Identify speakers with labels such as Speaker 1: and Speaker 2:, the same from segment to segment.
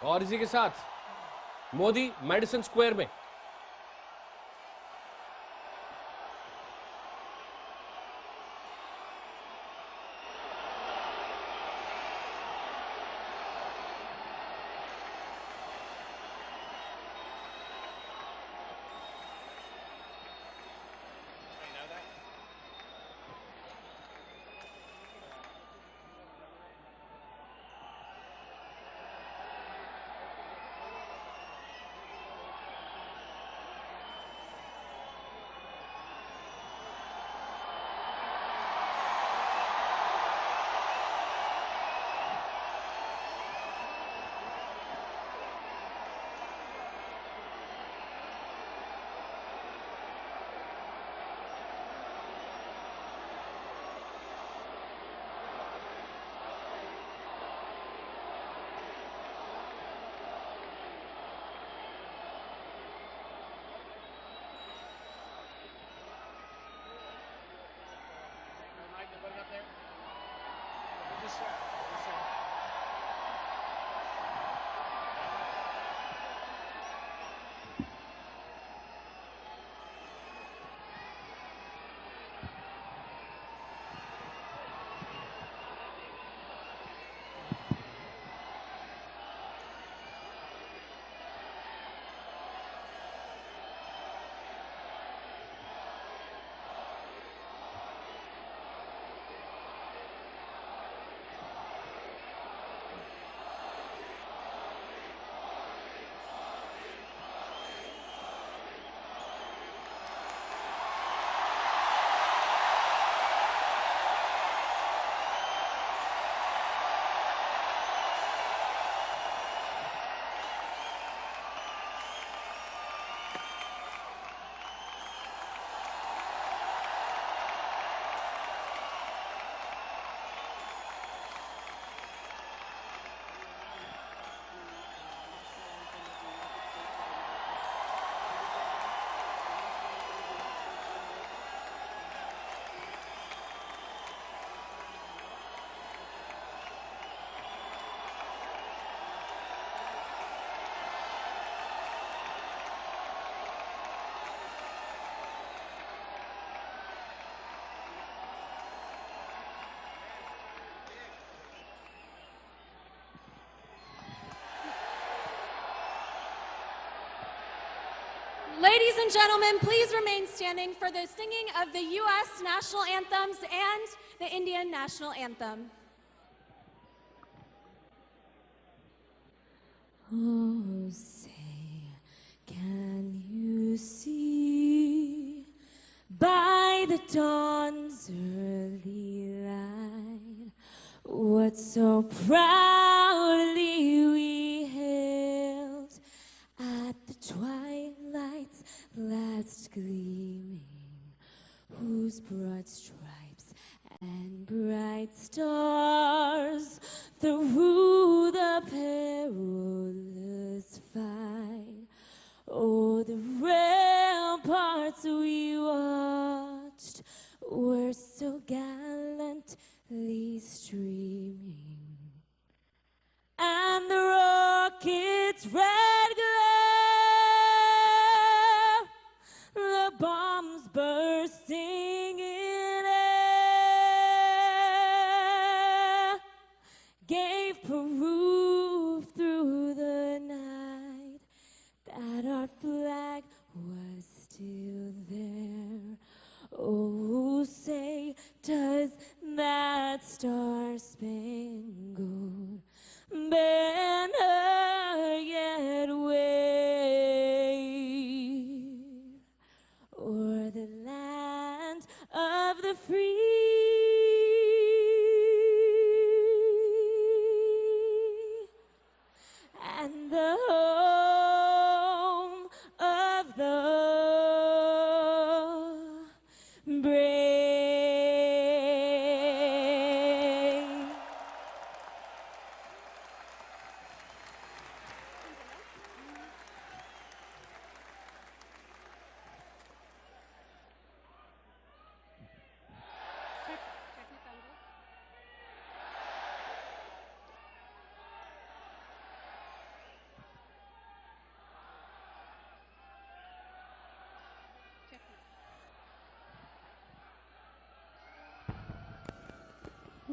Speaker 1: और इसी के साथ मोदी मेडिसन स्क्वायर में
Speaker 2: Ladies and gentlemen, please remain standing for the singing of the U.S. national anthems and the Indian national anthem.
Speaker 3: Oh, say, can you see by the dawn's early light what so proudly we hailed at the twilight's last gleaming, whose broad stripes and bright stars through the perilous fight, oh, the ramparts we watched were so gallantly streaming, and the rocket's red glare, the bombs bursting in air, gave proof through the night that our flag was still there. Oh, say, does that star-spangled banner yet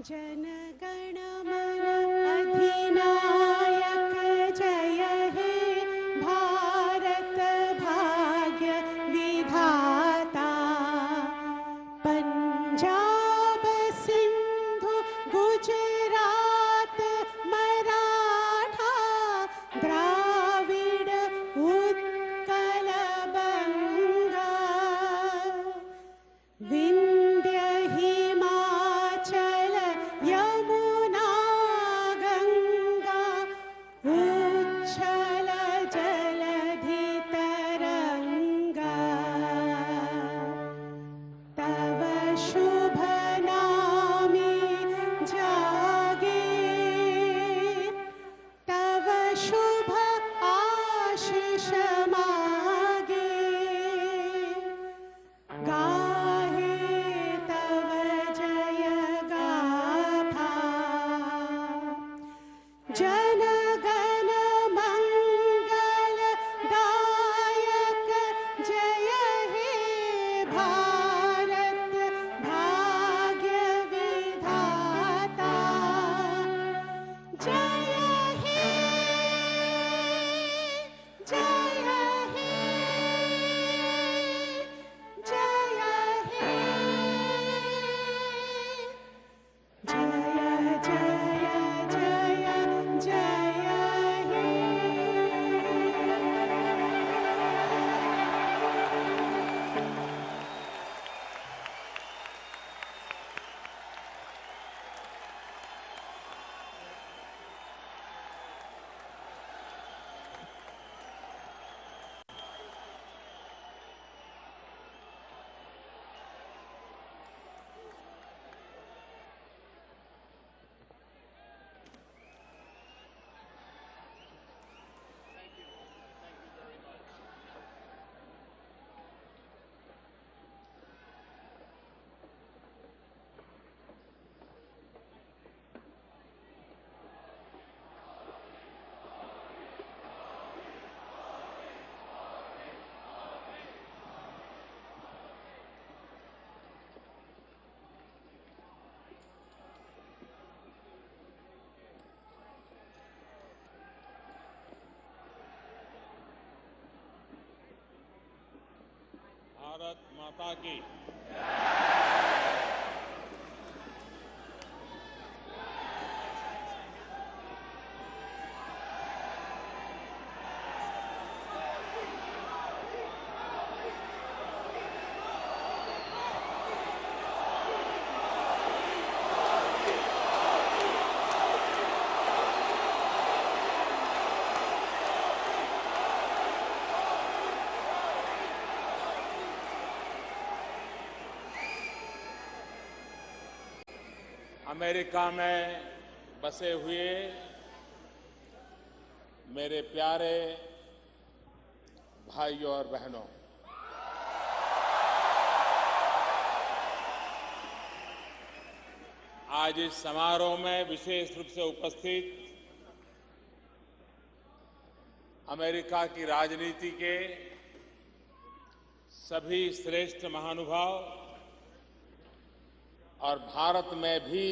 Speaker 4: जनगण मन अधिनायक जय हे भारत भाग्य विधाता। पंजाब सिंधु गुजरात मराठा द्राविड़ उत्कल बंगा। विंध्य हिमाचल यमुना गंगा उच्छल जलधि तरंगा। तव शुभ नामे जागे तव शुभ आशीष मागे। गाहे तव जय गाथा जनगण मंगल दायक जय हे भारत भाग्य विधाता। जय हे जय हे जय हे जय जय जय जय हे।
Speaker 5: भारत माता की। अमेरिका में बसे हुए मेरे प्यारे भाइयों और बहनों, आज इस समारोह में विशेष रूप से उपस्थित अमेरिका की राजनीति के सभी श्रेष्ठ महानुभाव और भारत में भी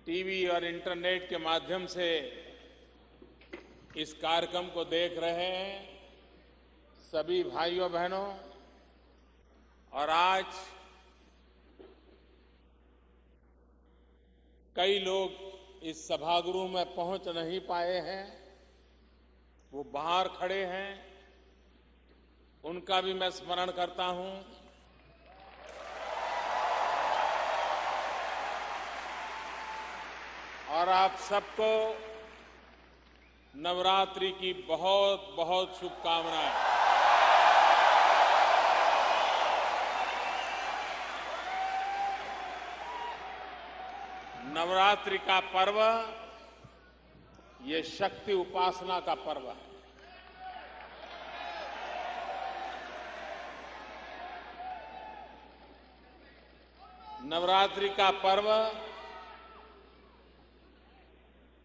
Speaker 5: टीवी और इंटरनेट के माध्यम से इस कार्यक्रम को देख रहे हैं सभी भाइयों बहनों, और आज कई लोग इस सभागृह में पहुंच नहीं पाए हैं, वो बाहर खड़े हैं, उनका भी मैं स्मरण करता हूं। और आप सबको नवरात्रि की बहुत बहुत शुभकामनाएं। नवरात्रि का पर्व ये शक्ति उपासना का पर्व है। नवरात्रि का पर्व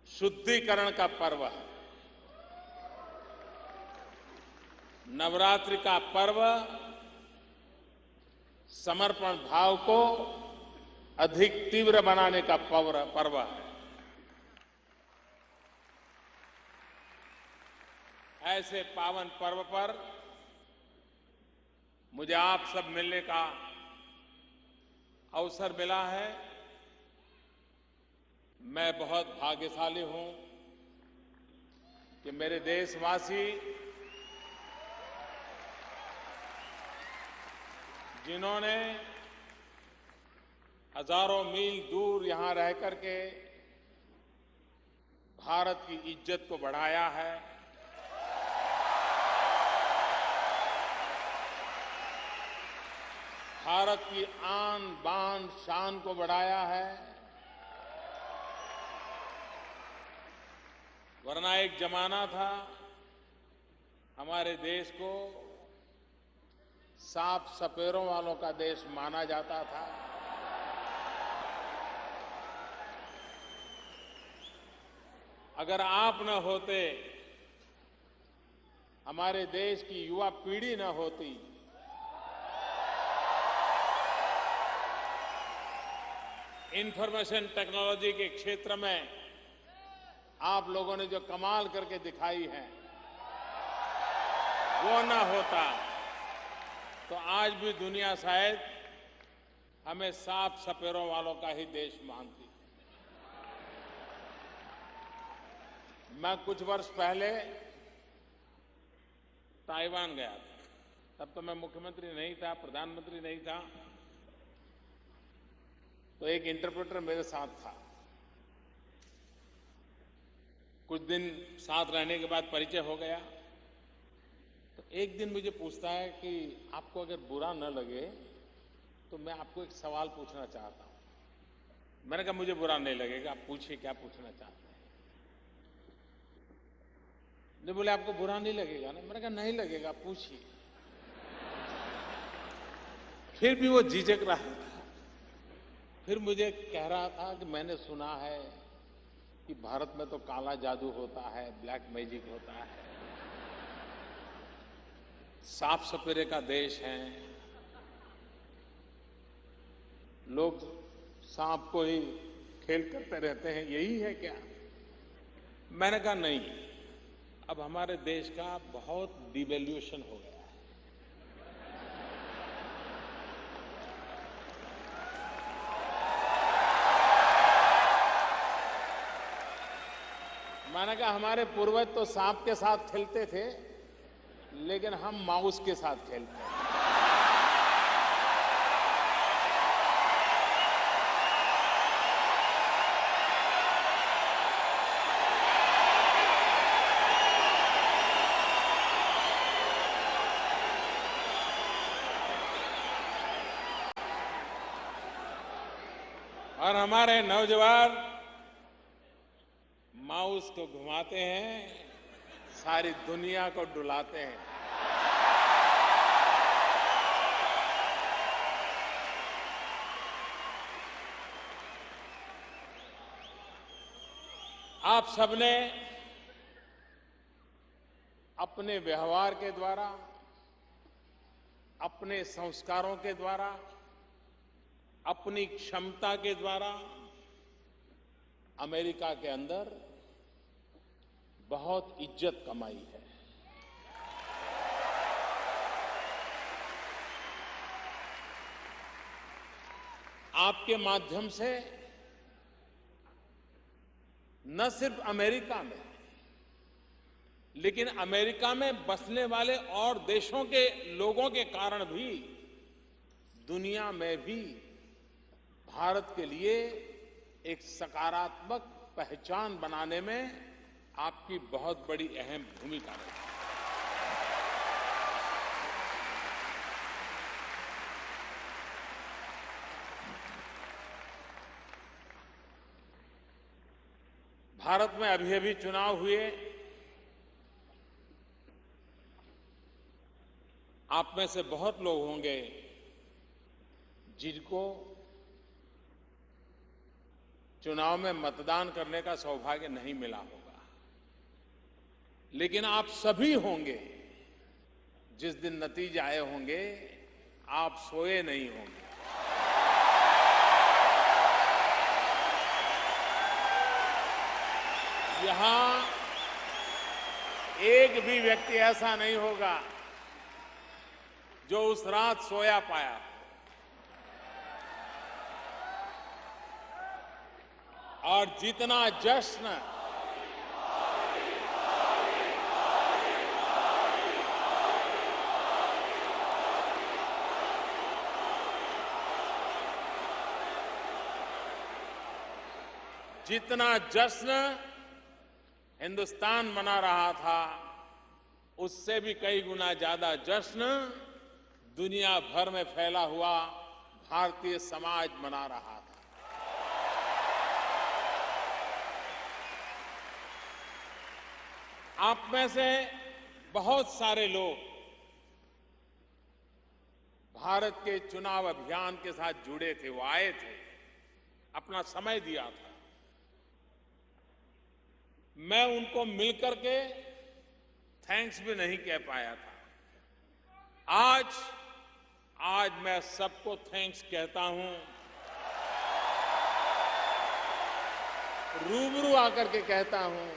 Speaker 5: शुद्धिकरण का पर्व है। नवरात्रि का पर्व समर्पण भाव को अधिक तीव्र बनाने का पर्व है। ऐसे पावन पर्व पर मुझे आप सब मिलने का अवसर मिला है। मैं बहुत भाग्यशाली हूं कि मेरे देशवासी जिन्होंने हजारों मील दूर यहां रह करके भारत की इज्जत को बढ़ाया है, भारत की आन बान शान को बढ़ाया है। वरना एक जमाना था हमारे देश को सांप सपेरों वालों का देश माना जाता था। अगर आप न होते, हमारे देश की युवा पीढ़ी न होती, इंफॉर्मेशन टेक्नोलॉजी के क्षेत्र में आप लोगों ने जो कमाल करके दिखाई है, वो ना होता तो आज भी दुनिया शायद हमें सांप सपेरों वालों का ही देश मानती। मैं कुछ वर्ष पहले ताइवान गया था। तब तो मैं मुख्यमंत्री नहीं था, प्रधानमंत्री नहीं था, तो एक इंटरप्रेटर मेरे साथ था। कुछ दिन साथ रहने के बाद परिचय हो गया। तो एक दिन मुझे पूछता है कि आपको अगर बुरा न लगे तो मैं आपको एक सवाल पूछना चाहता हूं। मैंने कहा मुझे बुरा नहीं लगेगा, आप पूछिए क्या पूछना चाहते हैं। जो बोले आपको बुरा नहीं लगेगा ना? मैंने कहा नहीं लगेगा, पूछिए। फिर भी वो झिझक रहा था। फिर मुझे कह रहा था कि मैंने सुना है कि भारत में तो काला जादू होता है, ब्लैक मैजिक होता है, सांप सपेरे का देश है, लोग सांप को ही खेल करते रहते हैं, यही है क्या? मैंने कहा नहीं, अब हमारे देश का बहुत डिवैल्यूएशन हो गया है। मैंने कहा हमारे पूर्वज तो सांप के साथ खेलते थे, लेकिन हम माउस के साथ खेलते हैं। और हमारे नौजवान माउस को घुमाते हैं, सारी दुनिया को डुलाते हैं। आप सबने अपने व्यवहार के द्वारा, अपने संस्कारों के द्वारा, अपनी क्षमता के द्वारा अमेरिका के अंदर बहुत इज्जत कमाई है। आपके माध्यम से न सिर्फ अमेरिका में, लेकिन अमेरिका में बसने वाले और देशों के लोगों के कारण भी दुनिया में भी भारत के लिए एक सकारात्मक पहचान बनाने में आपकी बहुत बड़ी अहम भूमिका है। भारत में अभी अभी चुनाव हुए। आप में से बहुत लोग होंगे जिनको चुनाव में मतदान करने का सौभाग्य नहीं मिला होगा, लेकिन आप सभी होंगे जिस दिन नतीजे आए होंगे, आप सोए नहीं होंगे। यहां एक भी व्यक्ति ऐसा नहीं होगा जो उस रात सोया पाया। और जितना जश्न हिंदुस्तान मना रहा था, उससे भी कई गुना ज्यादा जश्न दुनिया भर में फैला हुआ भारतीय समाज मना रहा था। आप में से बहुत सारे लोग भारत के चुनाव अभियान के साथ जुड़े थे, वो आए थे, अपना समय दिया था। मैं उनको मिलकर के थैंक्स भी नहीं कह पाया था। आज मैं सबको थैंक्स कहता हूं, रूबरू आकर के कहता हूं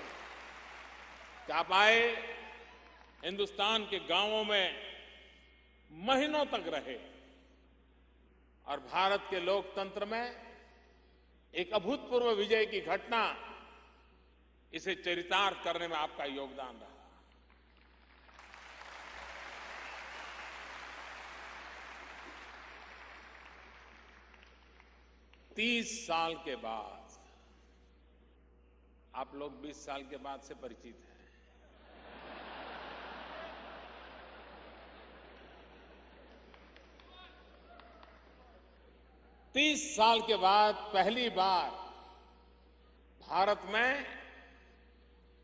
Speaker 5: कि आप आए, हिंदुस्तान के गांवों में महीनों तक रहे और भारत के लोकतंत्र में एक अभूतपूर्व विजय की घटना, इसे चरितार्थ करने में आपका योगदान रहा। तीस साल के बाद, आप लोग 20 साल के बाद से परिचित हैं, 30 साल के बाद पहली बार भारत में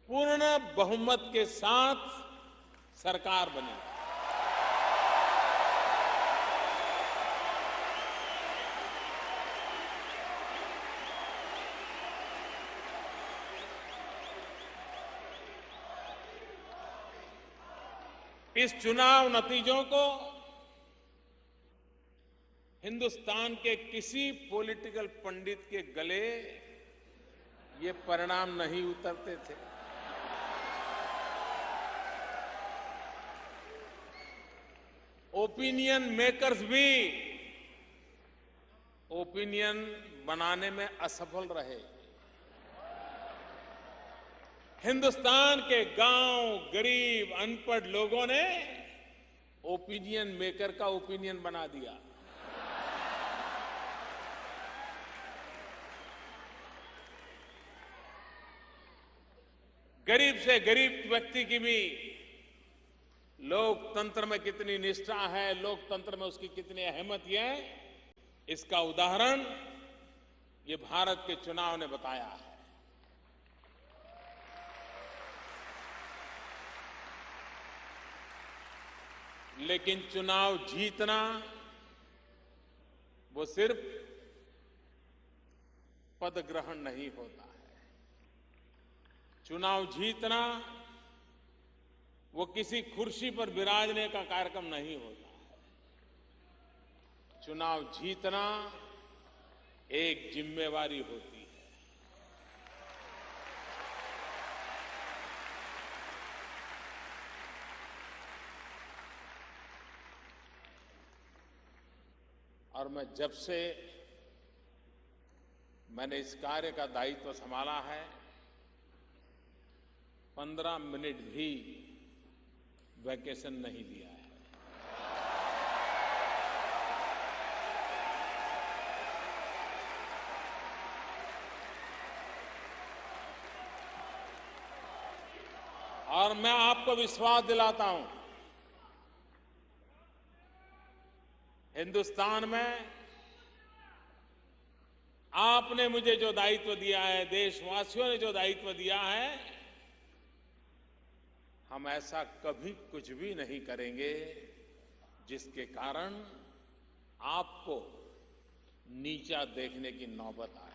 Speaker 5: पूर्ण बहुमत के साथ सरकार बनी। इस चुनाव नतीजों को हिंदुस्तान के किसी पॉलिटिकल पंडित के गले ये परिणाम नहीं उतरते थे। ओपिनियन मेकर्स भी ओपिनियन बनाने में असफल रहे। हिंदुस्तान के गांव, गरीब, अनपढ़ लोगों ने ओपिनियन मेकर का ओपिनियन बना दिया। गरीब से गरीब व्यक्ति की भी लोकतंत्र में कितनी निष्ठा है, लोकतंत्र में उसकी कितनी अहमियत है, इसका उदाहरण ये भारत के चुनाव ने बताया है। लेकिन चुनाव जीतना वो सिर्फ पद ग्रहण नहीं होता है। चुनाव जीतना वो किसी कुर्सी पर विराजने का कार्यक्रम नहीं होता है। चुनाव जीतना एक जिम्मेवारी होती है। और मैं जब से मैंने इस कार्य का दायित्व संभाला है, 15 मिनट भी वैकेशन नहीं लिया है। और मैं आपको विश्वास दिलाता हूं, हिंदुस्तान में आपने मुझे जो दायित्व दिया है, देशवासियों ने जो दायित्व दिया है, हम ऐसा कभी कुछ भी नहीं करेंगे जिसके कारण आपको नीचा देखने की नौबत आए।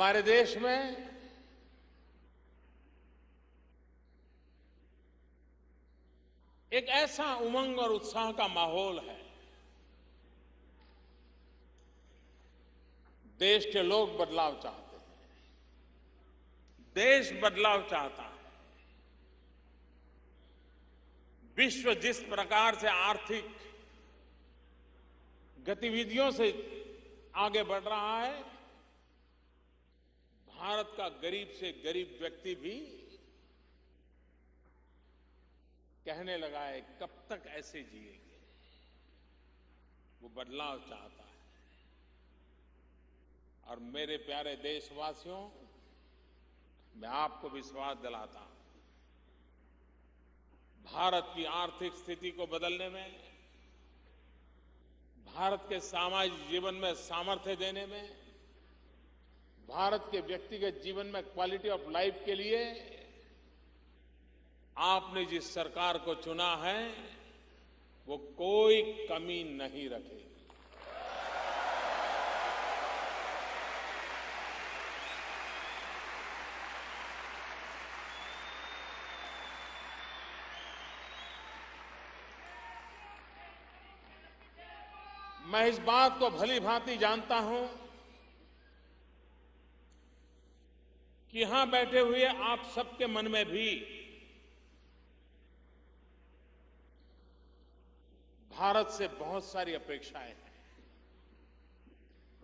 Speaker 5: हमारे देश में एक ऐसा उमंग और उत्साह का माहौल है। देश के लोग बदलाव चाहते हैं, देश बदलाव चाहता है। विश्व जिस प्रकार से आर्थिक गतिविधियों से आगे बढ़ रहा है, भारत का गरीब से गरीब व्यक्ति भी कहने लगा है कब तक ऐसे जिएंगे। वो बदलाव चाहता है। और मेरे प्यारे देशवासियों, मैं आपको विश्वास दिलाता हूं, भारत की आर्थिक स्थिति को बदलने में, भारत के सामाजिक जीवन में सामर्थ्य देने में, भारत के व्यक्तिगत जीवन में क्वालिटी ऑफ लाइफ के लिए आपने जिस सरकार को चुना है वो कोई कमी नहीं रखेगी। मैं इस बात को भली भांति जानता हूं कि यहां बैठे हुए आप सबके मन में भी भारत से बहुत सारी अपेक्षाएं हैं।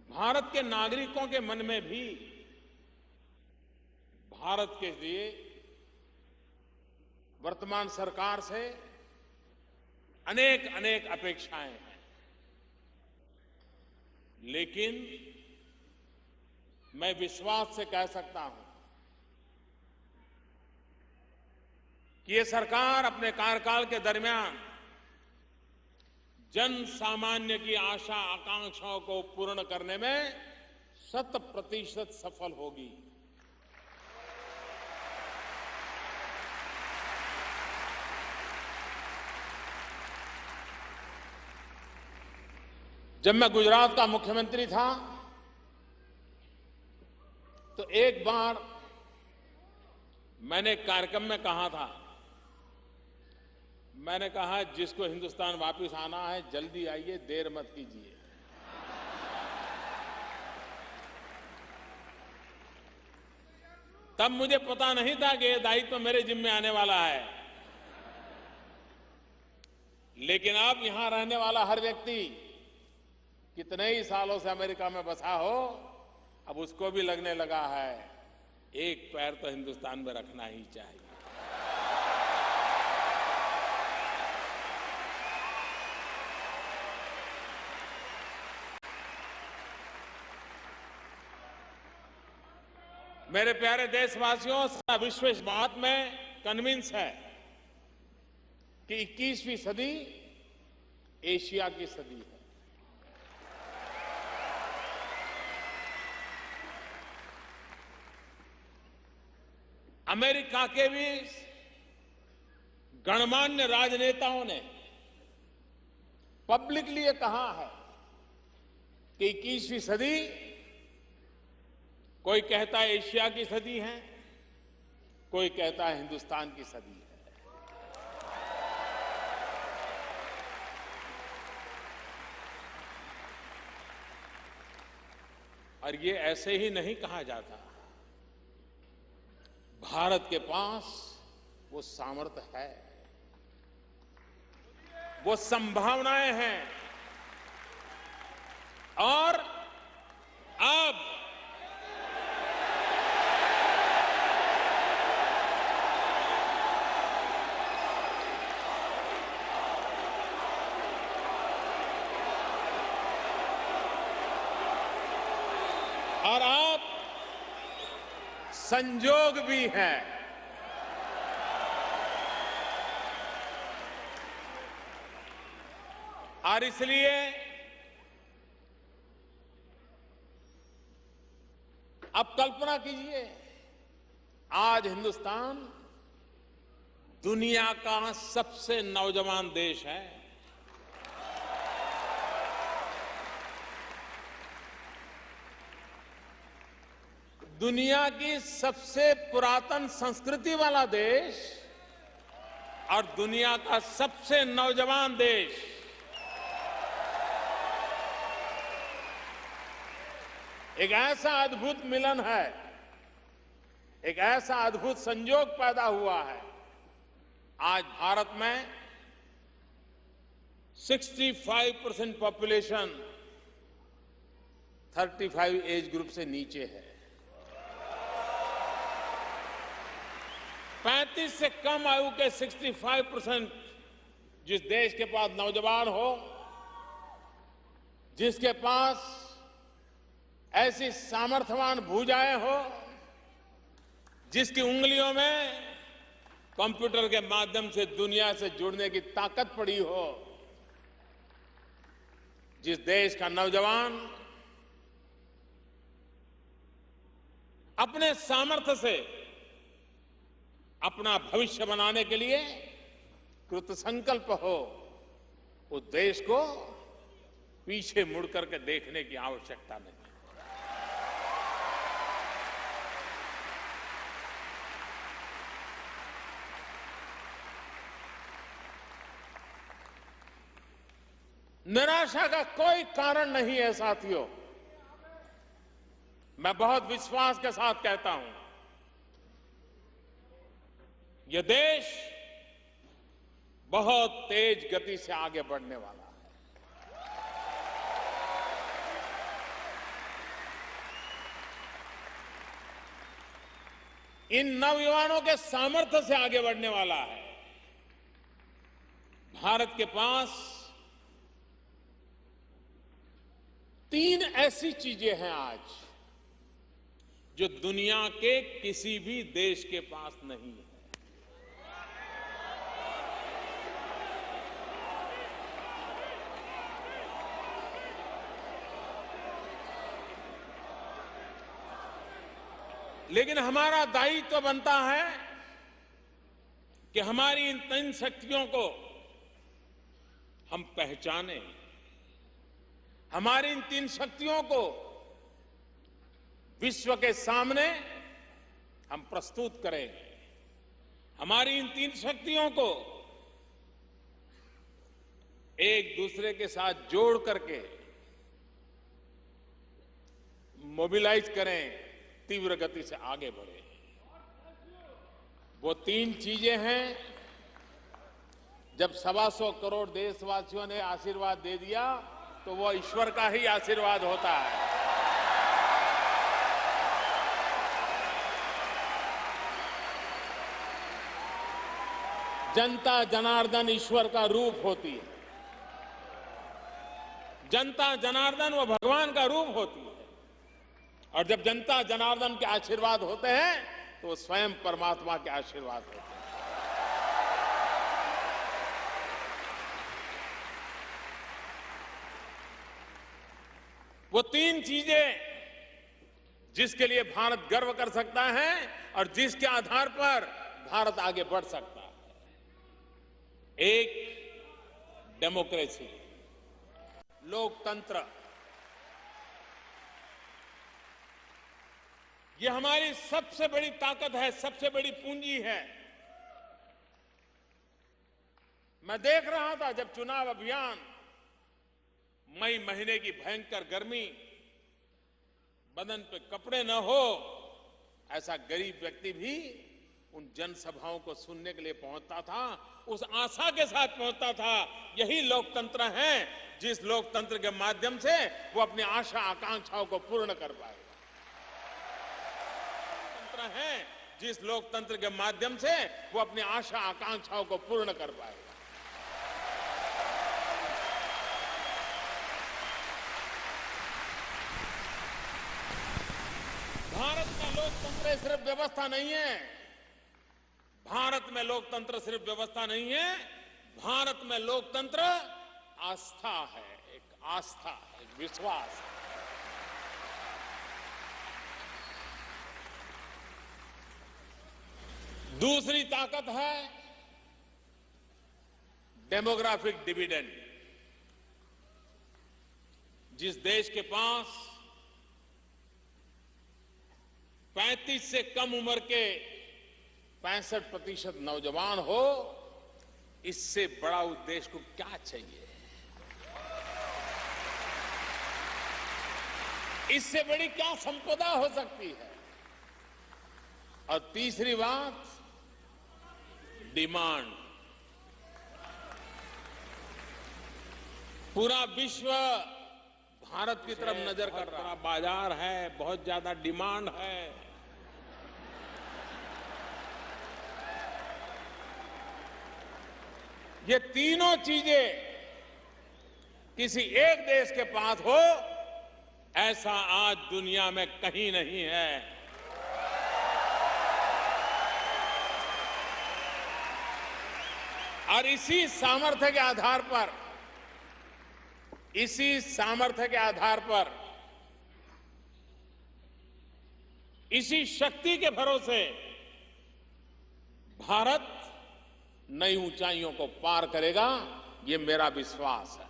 Speaker 5: भारत के नागरिकों के मन में भी भारत के लिए वर्तमान सरकार से अनेक अनेक अपेक्षाएं हैं। लेकिन मैं विश्वास से कह सकता हूं कि ये सरकार अपने कार्यकाल के दरमियान जन सामान्य की आशा आकांक्षाओं को पूर्ण करने में 100% सफल होगी। जब मैं गुजरात का मुख्यमंत्री था तो एक बार मैंने एक कार्यक्रम में कहा था, मैंने कहा जिसको हिंदुस्तान वापस आना है जल्दी आइए, देर मत कीजिए। तब मुझे पता नहीं था कि यह दायित्व मेरे जिम्मे आने वाला है। लेकिन अब यहां रहने वाला हर व्यक्ति कितने ही सालों से अमेरिका में बसा हो, अब उसको भी लगने लगा है एक पैर तो हिंदुस्तान में रखना ही चाहिए। मेरे प्यारे देशवासियों, सारा विश्व इस बात में कन्विंस है कि 21वीं सदी एशिया की सदी है। अमेरिका के भी गणमान्य राजनेताओं ने पब्लिकली ये कहा है कि 21वीं सदी कोई कहता है एशिया की सदी है, कोई कहता है हिंदुस्तान की सदी है। और ये ऐसे ही नहीं कहा जाता। भारत के पास वो सामर्थ्य है, वो संभावनाएं हैं। और अब संजोग भी है। और इसलिए अब कल्पना कीजिए, आज हिंदुस्तान दुनिया का सबसे नौजवान देश है। दुनिया की सबसे पुरातन संस्कृति वाला देश और दुनिया का सबसे नौजवान देश, एक ऐसा अद्भुत मिलन है, एक ऐसा अद्भुत संयोग पैदा हुआ है। आज भारत में 65% पॉपुलेशन 35 एज ग्रुप से नीचे है। 35 से कम आयु के 65% जिस देश के पास नौजवान हो, जिसके पास ऐसी सामर्थ्यवान भुजाएं हो, जिसकी उंगलियों में कंप्यूटर के माध्यम से दुनिया से जुड़ने की ताकत पड़ी हो, जिस देश का नौजवान अपने सामर्थ्य से अपना भविष्य बनाने के लिए कृत संकल्प हो, उस देश को पीछे मुड़ करके देखने की आवश्यकता नहीं। निराशा का कोई कारण नहीं है साथियों। मैं बहुत विश्वास के साथ कहता हूं, यह देश बहुत तेज गति से आगे बढ़ने वाला है। इन नौजवानों के सामर्थ्य से आगे बढ़ने वाला है। भारत के पास 3 ऐसी चीजें हैं आज जो दुनिया के किसी भी देश के पास नहीं है। लेकिन हमारा दायित्व तो बनता है कि हमारी इन 3 शक्तियों को हम पहचानें, हमारी इन 3 शक्तियों को विश्व के सामने हम प्रस्तुत करें, हमारी इन 3 शक्तियों को एक दूसरे के साथ जोड़ करके मोबिलाइज करें, तीव्र गति से आगे बढ़े। वो 3 चीजें हैं। जब 125 करोड़ देशवासियों ने आशीर्वाद दे दिया तो वो ईश्वर का ही आशीर्वाद होता है। जनता जनार्दन ईश्वर का रूप होती है। जनता जनार्दन वो भगवान का रूप होती है। और जब जनता जनार्दन के आशीर्वाद होते हैं तो स्वयं परमात्मा के आशीर्वाद होते हैं। वो 3 चीजें जिसके लिए भारत गर्व कर सकता है और जिसके आधार पर भारत आगे बढ़ सकता है। एक, डेमोक्रेसी, लोकतंत्र। ये हमारी सबसे बड़ी ताकत है, सबसे बड़ी पूंजी है। मैं देख रहा था जब चुनाव अभियान, मई महीने की भयंकर गर्मी, बदन पे कपड़े न हो ऐसा गरीब व्यक्ति भी उन जनसभाओं को सुनने के लिए पहुंचता था, उस आशा के साथ पहुंचता था। यही लोकतंत्र है जिस लोकतंत्र के माध्यम से वो अपनी आशा आकांक्षाओं को पूर्ण कर पाएगा। है जिस लोकतंत्र के माध्यम से वो अपनी आशा आकांक्षाओं को पूर्ण कर पाएगा। भारत में लोकतंत्र सिर्फ व्यवस्था नहीं है। भारत में लोकतंत्र सिर्फ व्यवस्था नहीं है। भारत में लोकतंत्र आस्था है, एक आस्था, एक विश्वास है। दूसरी ताकत है डेमोग्राफिक डिविडेंड। जिस देश के पास 35 से कम उम्र के 65% नौजवान हो, इससे बड़ा उद्देश्य को क्या चाहिए? इससे बड़ी क्या संपदा हो सकती है? और तीसरी बात, डिमांड। पूरा विश्व भारत की तरफ नजर कर रहा है। बाजार है, बहुत ज्यादा डिमांड है। ये तीनों चीजें किसी एक देश के पास हो, ऐसा आज दुनिया में कहीं नहीं है। और इसी सामर्थ्य के आधार पर, इसी शक्ति के भरोसे भारत नई ऊंचाइयों को पार करेगा, ये मेरा विश्वास है।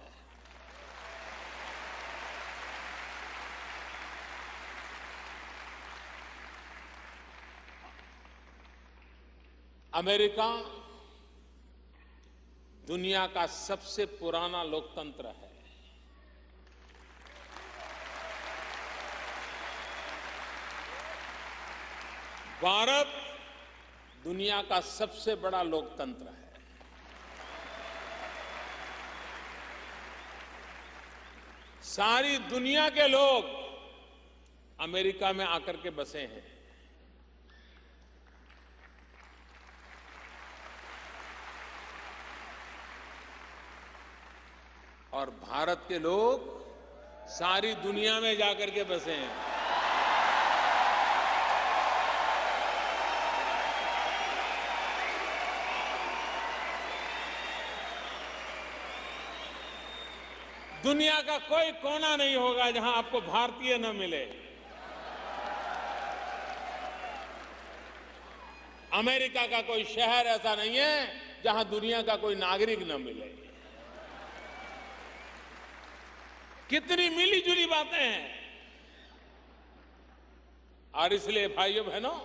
Speaker 5: अमेरिका दुनिया का सबसे पुराना लोकतंत्र है। भारत दुनिया का सबसे बड़ा लोकतंत्र है। सारी दुनिया के लोग अमेरिका में आकर के बसे हैं। और भारत के लोग सारी दुनिया में जाकर के बसे हैं। दुनिया का कोई कोना नहीं होगा जहां आपको भारतीय न मिले। अमेरिका का कोई शहर ऐसा नहीं है जहां दुनिया का कोई नागरिक न मिले। कितनी मिली जुली बातें हैं। और इसलिए भाइयों बहनों,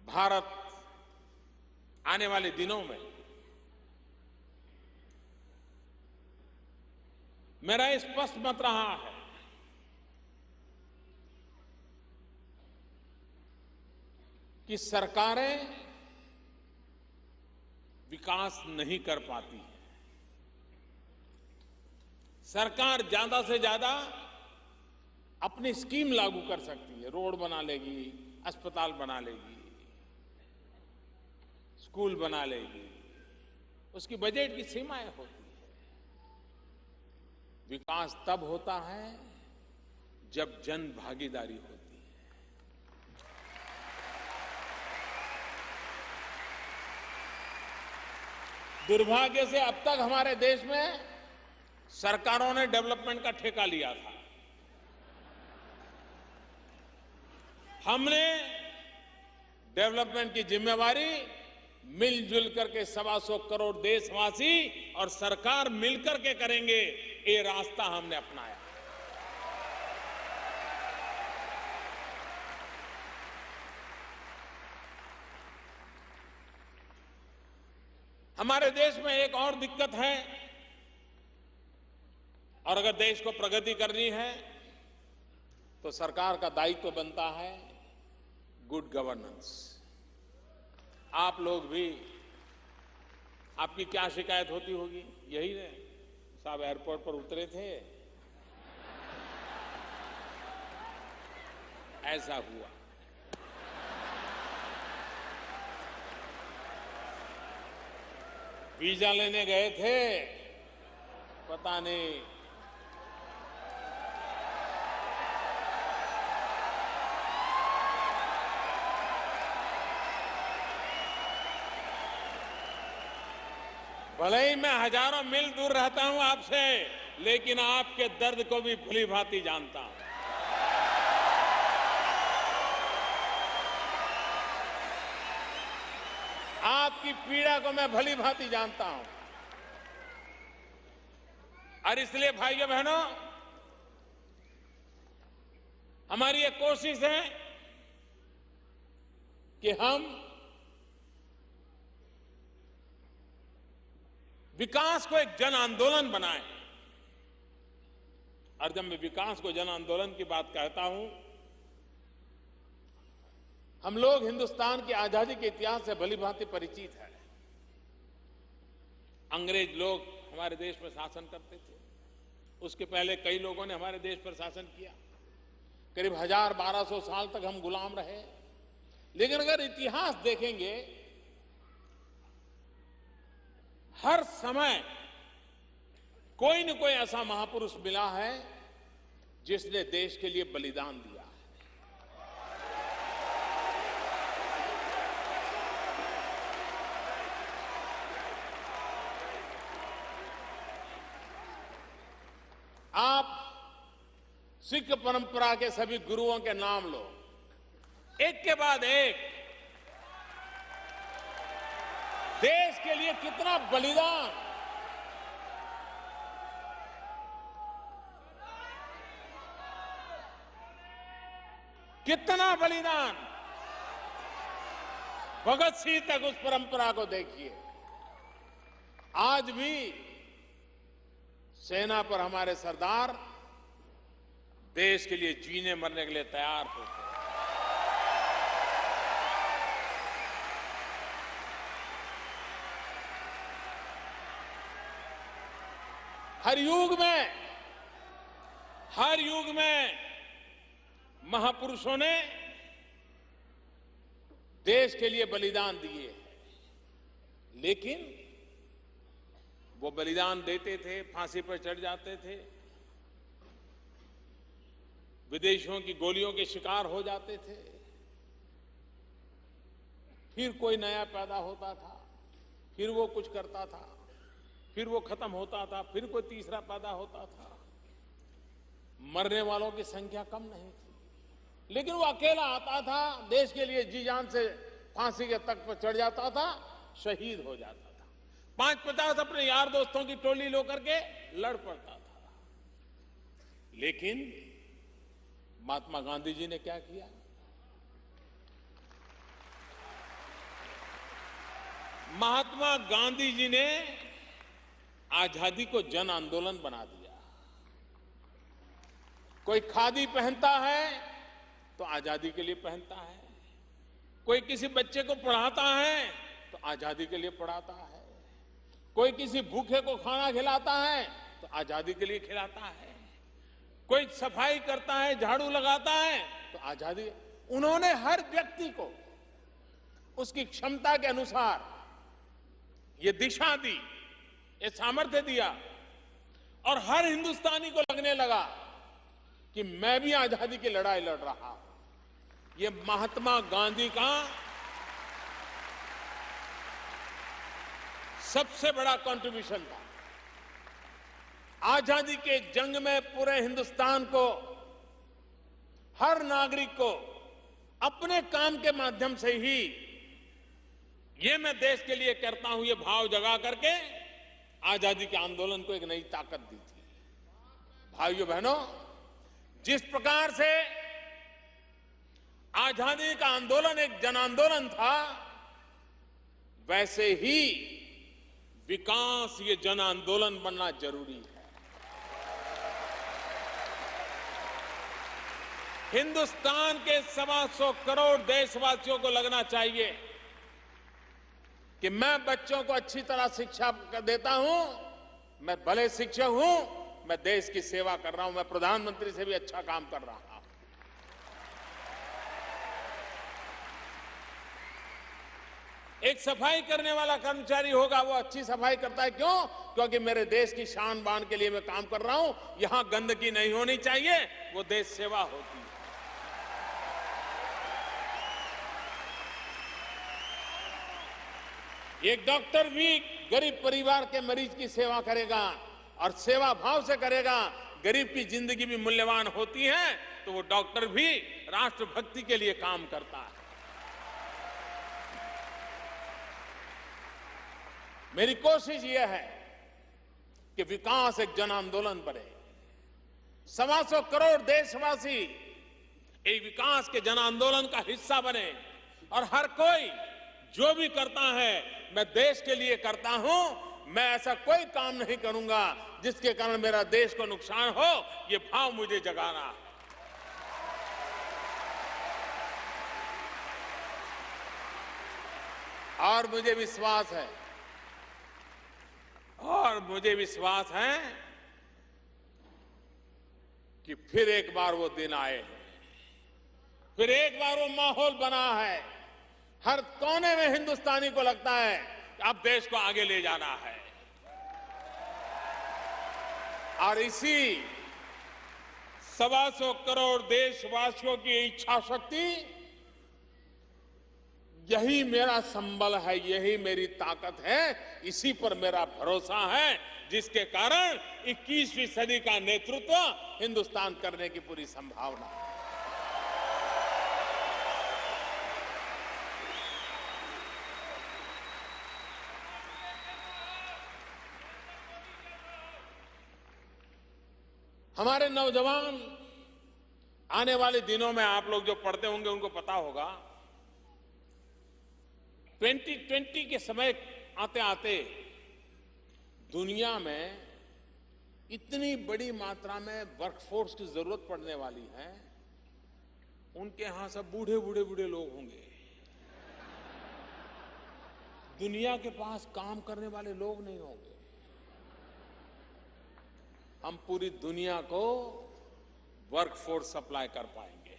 Speaker 5: भारत आने वाले दिनों में, मेरा स्पष्ट मत रहा है कि सरकारें विकास नहीं कर पाती हैं। सरकार ज्यादा से ज्यादा अपनी स्कीम लागू कर सकती है। रोड बना लेगी, अस्पताल बना लेगी, स्कूल बना लेगी, उसकी बजट की सीमाएं होती हैं। विकास तब होता है जब जन भागीदारी होती है। दुर्भाग्य से अब तक हमारे देश में सरकारों ने डेवलपमेंट का ठेका लिया था। हमने डेवलपमेंट की जिम्मेवारी मिलजुल करके 125 करोड़ देशवासी और सरकार मिलकर के करेंगे, ये रास्ता हमने अपनाया। हमारे देश में एक और दिक्कत है, और अगर देश को प्रगति करनी है तो सरकार का दायित्व बनता है गुड गवर्नेंस। आप लोग भी, आपकी क्या शिकायत होती होगी? यही है, साहब एयरपोर्ट पर उतरे थे, ऐसा हुआ। वीजा लेने गए थे, पता नहीं भले ही मैं हजारों मील दूर रहता हूं आपसे, लेकिन आपके दर्द को भी भली भांति जानता हूं। आपकी पीड़ा को मैं भली भांति जानता हूं। और इसलिए भाइयों बहनों, हमारी ये कोशिश है कि हम विकास को एक जन आंदोलन बनाएं। और जब मैं विकास को जन आंदोलन की बात कहता हूं, हम लोग हिंदुस्तान की आजादी के इतिहास से भली भांति परिचित हैं। अंग्रेज लोग हमारे देश में शासन करते थे, उसके पहले कई लोगों ने हमारे देश पर शासन किया। करीब 1000-1200 साल तक हम गुलाम रहे। लेकिन अगर इतिहास देखेंगे, हर समय कोई न कोई ऐसा महापुरुष मिला है जिसने देश के लिए बलिदान दिया है। आप सिख परंपरा के सभी गुरुओं के नाम लो, एक के बाद एक देश के लिए कितना बलिदान, कितना बलिदान। भगत सिंह तक उस परंपरा को देखिए। आज भी सेना पर हमारे सरदार देश के लिए जीने मरने के लिए तैयार होते हैं। हर युग में महापुरुषों ने देश के लिए बलिदान दिए, लेकिन वो बलिदान देते थे, फांसी पर चढ़ जाते थे, विदेशियों की गोलियों के शिकार हो जाते थे, फिर कोई नया पैदा होता था, फिर वो कुछ करता था, फिर वो खत्म होता था, फिर कोई तीसरा पैदा होता था। मरने वालों की संख्या कम नहीं थी, लेकिन वो अकेला आता था, देश के लिए जी जान से फांसी के तख्त पर चढ़ जाता था, शहीद हो जाता था। 5-50 अपने यार दोस्तों की टोली लेकर के लड़ पड़ता था। लेकिन महात्मा गांधी जी ने क्या किया? महात्मा गांधी जी ने आजादी को जन आंदोलन बना दिया। कोई खादी पहनता है तो आजादी के लिए पहनता है, कोई किसी बच्चे को पढ़ाता है तो आजादी के लिए पढ़ाता है, कोई किसी भूखे को खाना खिलाता है तो आजादी के लिए खिलाता है, कोई सफाई करता है, झाड़ू लगाता है तो आजादी। उन्होंने हर व्यक्ति को उसकी क्षमता के अनुसार ये दिशा दी, ये सामर्थ्य दिया, और हर हिंदुस्तानी को लगने लगा कि मैं भी आजादी की लड़ाई लड़ रहा हूं। ये महात्मा गांधी का सबसे बड़ा कंट्रीब्यूशन था। आजादी के जंग में पूरे हिंदुस्तान को, हर नागरिक को अपने काम के माध्यम से ही ये मैं देश के लिए करता हूं, ये भाव जगा करके आजादी के आंदोलन को एक नई ताकत दी थी। भाइयों बहनों, जिस प्रकार से आजादी का आंदोलन एक जन आंदोलन था, वैसे ही विकास ये जन आंदोलन बनना जरूरी है। हिंदुस्तान के 125 करोड़ देशवासियों को लगना चाहिए कि मैं बच्चों को अच्छी तरह शिक्षा देता हूं, मैं भले शिक्षक हूं, मैं देश की सेवा कर रहा हूं, मैं प्रधानमंत्री से भी अच्छा काम कर रहा हूं। एक सफाई करने वाला कर्मचारी होगा, वो अच्छी सफाई करता है, क्यों? क्योंकि मेरे देश की शान बान के लिए मैं काम कर रहा हूं, यहां गंदगी नहीं होनी चाहिए, वो देश सेवा होती है। एक डॉक्टर भी गरीब परिवार के मरीज की सेवा करेगा और सेवा भाव से करेगा। गरीब की जिंदगी भी मूल्यवान होती है, तो वो डॉक्टर भी राष्ट्रभक्ति के लिए काम करता है। मेरी कोशिश यह है कि विकास एक जन आंदोलन बने। 125 करोड़ देशवासी एक विकास के जन आंदोलन का हिस्सा बने और हर कोई जो भी करता है मैं देश के लिए करता हूं, मैं ऐसा कोई काम नहीं करूंगा जिसके कारण मेरा देश को नुकसान हो, ये भाव मुझे जगाना है। और मुझे विश्वास है कि फिर एक बार वो दिन आए हैं, फिर एक बार वो माहौल बना है। हर कोने में हिंदुस्तानी को लगता है कि अब देश को आगे ले जाना है। और इसी 125 करोड़ देशवासियों की इच्छा शक्ति, यही मेरा संबल है, यही मेरी ताकत है, इसी पर मेरा भरोसा है, जिसके कारण 21वीं सदी का नेतृत्व हिंदुस्तान करने की पूरी संभावना है। हमारे नौजवान आने वाले दिनों में, आप लोग जो पढ़ते होंगे उनको पता होगा, 2020 के समय आते आते दुनिया में इतनी बड़ी मात्रा में वर्कफोर्स की जरूरत पड़ने वाली है। उनके यहां सब बूढ़े बूढ़े बूढ़े लोग होंगे। दुनिया के पास काम करने वाले लोग नहीं होंगे। हम पूरी दुनिया को वर्कफोर्स सप्लाई कर पाएंगे।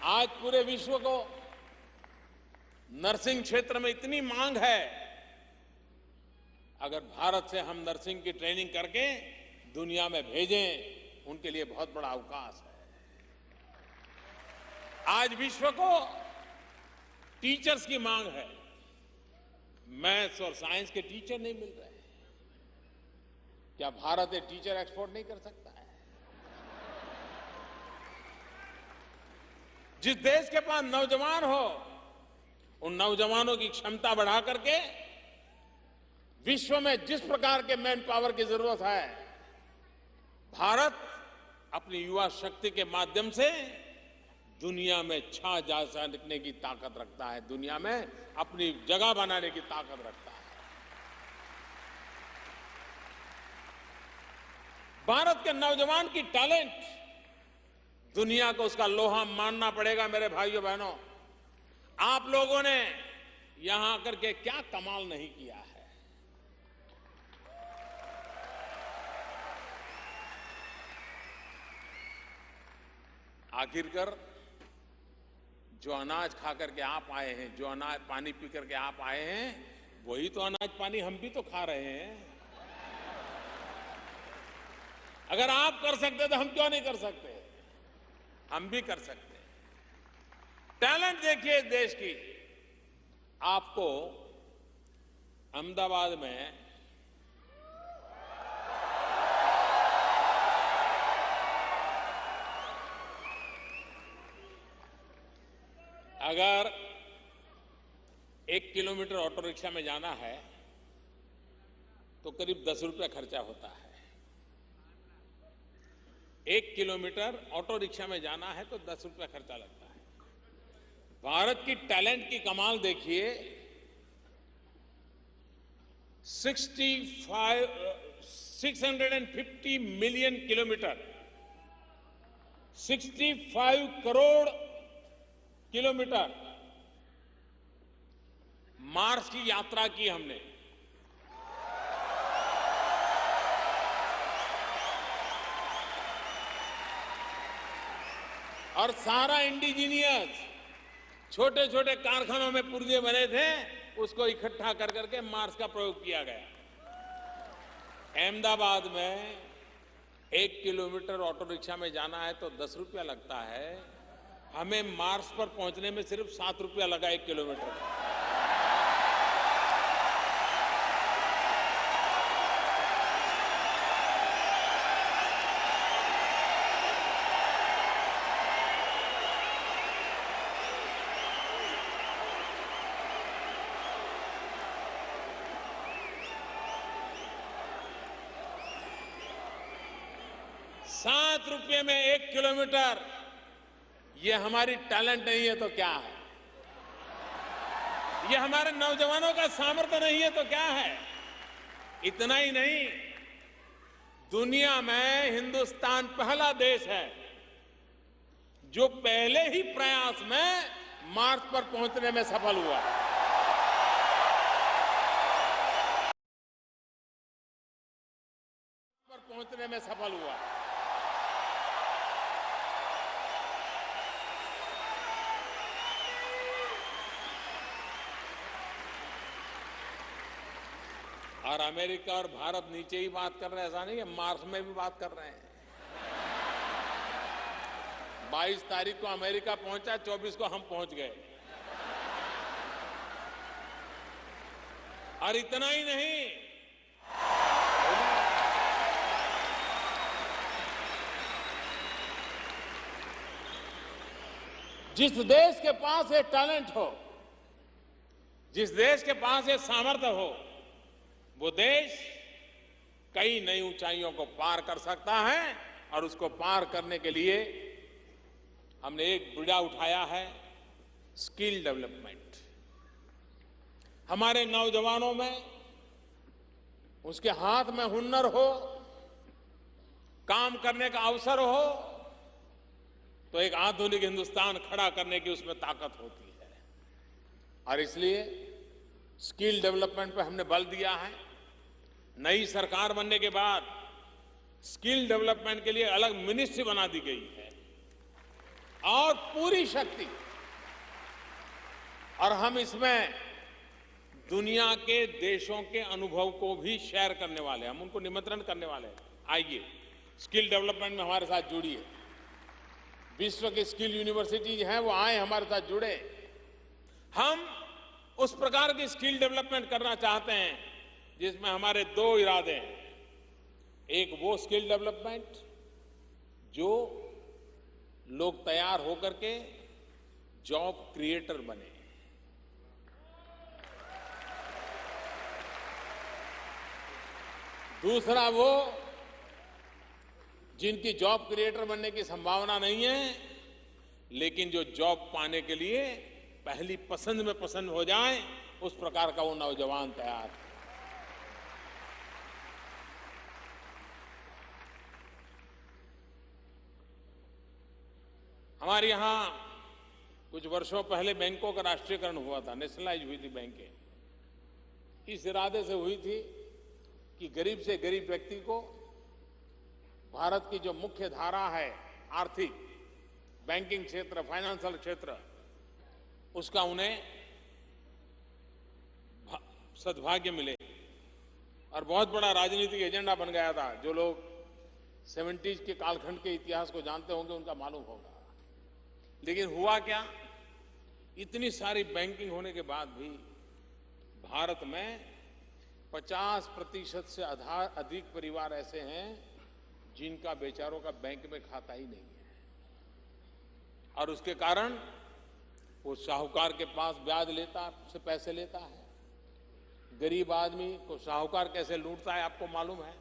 Speaker 5: आज पूरे विश्व को नर्सिंग क्षेत्र में इतनी मांग है, अगर भारत से हम नर्सिंग की ट्रेनिंग करके दुनिया में भेजें, उनके लिए बहुत बड़ा अवकाश है। आज विश्व को टीचर्स की मांग है। मैथ्स और साइंस के टीचर नहीं मिल रहे। क्या भारत एक टीचर एक्सपोर्ट नहीं कर सकता है? जिस देश के पास नौजवान हो, उन नौजवानों की क्षमता बढ़ा करके विश्व में जिस प्रकार के मैन पावर की जरूरत है, भारत अपनी युवा शक्ति के माध्यम से दुनिया में छा जा सकने की ताकत रखता है, दुनिया में अपनी जगह बनाने की ताकत रखता है। भारत के नौजवान की टैलेंट दुनिया को उसका लोहा मानना पड़ेगा। मेरे भाइयों बहनों, आप लोगों ने यहां आकर के क्या कमाल नहीं किया है। आखिरकार जो अनाज खा करके आप आए हैं, जो अनाज पानी पी करके आप आए हैं, वही तो अनाज पानी हम भी तो खा रहे हैं। अगर आप कर सकते तो हम क्यों नहीं कर सकते? हम भी कर सकते हैं। टैलेंट देखिए देश की। आपको अहमदाबाद में अगर 1 किलोमीटर ऑटो रिक्शा में जाना है तो करीब 10 रुपया खर्चा होता है। 1 किलोमीटर ऑटो रिक्शा में जाना है तो 10 रुपया खर्चा लगता है। भारत की टैलेंट की कमाल देखिए। 650 million kilometre, 65 crore kilometre Mars की यात्रा की हमने। और सारा इंडिजीनियस छोटे छोटे कारखानों में पुर्जे बने थे, उसको इकट्ठा कर करके मार्स का प्रयोग किया गया। अहमदाबाद में 1 किलोमीटर ऑटो रिक्शा में जाना है तो 10 रुपया लगता है। हमें मार्स पर पहुंचने में सिर्फ 7 रुपया लगा 1 किलोमीटर का। 7 रुपये में 1 किलोमीटर, ये हमारी टैलेंट नहीं है तो क्या है? ये हमारे नौजवानों का सामर्थ्य नहीं है तो क्या है? इतना ही नहीं, दुनिया में हिंदुस्तान पहला देश है जो पहले ही प्रयास में मार्स पर पहुंचने में सफल हुआ। पहुंचने में सफल हुआ। और अमेरिका और भारत नीचे ही बात कर रहे हैं, ऐसा नहीं है, मार्स में भी बात कर रहे हैं। 22 तारीख को अमेरिका पहुंचा, 24 को हम पहुंच गए। और इतना ही नहीं, जिस देश के पास ये टैलेंट हो, जिस देश के पास ये सामर्थ्य हो, वो देश कई नई ऊंचाइयों को पार कर सकता है। और उसको पार करने के लिए हमने एक बीड़ा उठाया है, स्किल डेवलपमेंट। हमारे नौजवानों में उसके हाथ में हुनर हो, काम करने का अवसर हो, तो एक आधुनिक हिंदुस्तान खड़ा करने की उसमें ताकत होती है। और इसलिए स्किल डेवलपमेंट पे हमने बल दिया है। नई सरकार बनने के बाद स्किल डेवलपमेंट के लिए अलग मिनिस्ट्री बना दी गई है और पूरी शक्ति, और हम इसमें दुनिया के देशों के अनुभव को भी शेयर करने वाले हैं। हम उनको निमंत्रण करने वाले हैं, आइए स्किल डेवलपमेंट में हमारे साथ जुड़िए। विश्व की स्किल यूनिवर्सिटीज हैं, वो आए हमारे साथ जुड़े। हम उस प्रकार की स्किल डेवलपमेंट करना चाहते हैं जिसमें हमारे 2 इरादे हैं। एक वो स्किल डेवलपमेंट जो लोग तैयार होकर के जॉब क्रिएटर बने, दूसरा वो जिनकी जॉब क्रिएटर बनने की संभावना नहीं है, लेकिन जो जॉब पाने के लिए पहली पसंद में पसंद हो जाए, उस प्रकार का वो नौजवान तैयार है। हमारे यहां कुछ वर्षों पहले बैंकों का राष्ट्रीयकरण हुआ था, नेशनलाइज हुई थी बैंकें। इस इरादे से हुई थी कि गरीब से गरीब व्यक्ति को भारत की जो मुख्य धारा है, आर्थिक, बैंकिंग क्षेत्र, फाइनेंशियल क्षेत्र, उसका उन्हें सद्भाग्य मिले। और बहुत बड़ा राजनीतिक एजेंडा बन गया था। जो लोग 70s के कालखंड के इतिहास को जानते होंगे उनका मालूम होगा। लेकिन हुआ क्या, इतनी सारी बैंकिंग होने के बाद भी भारत में 50% से अधिक परिवार ऐसे हैं जिनका बेचारों का बैंक में खाता ही नहीं है। और उसके कारण वो साहूकार के पास ब्याज लेता, उससे पैसे लेता है। गरीब आदमी को साहूकार कैसे लूटता है आपको मालूम है।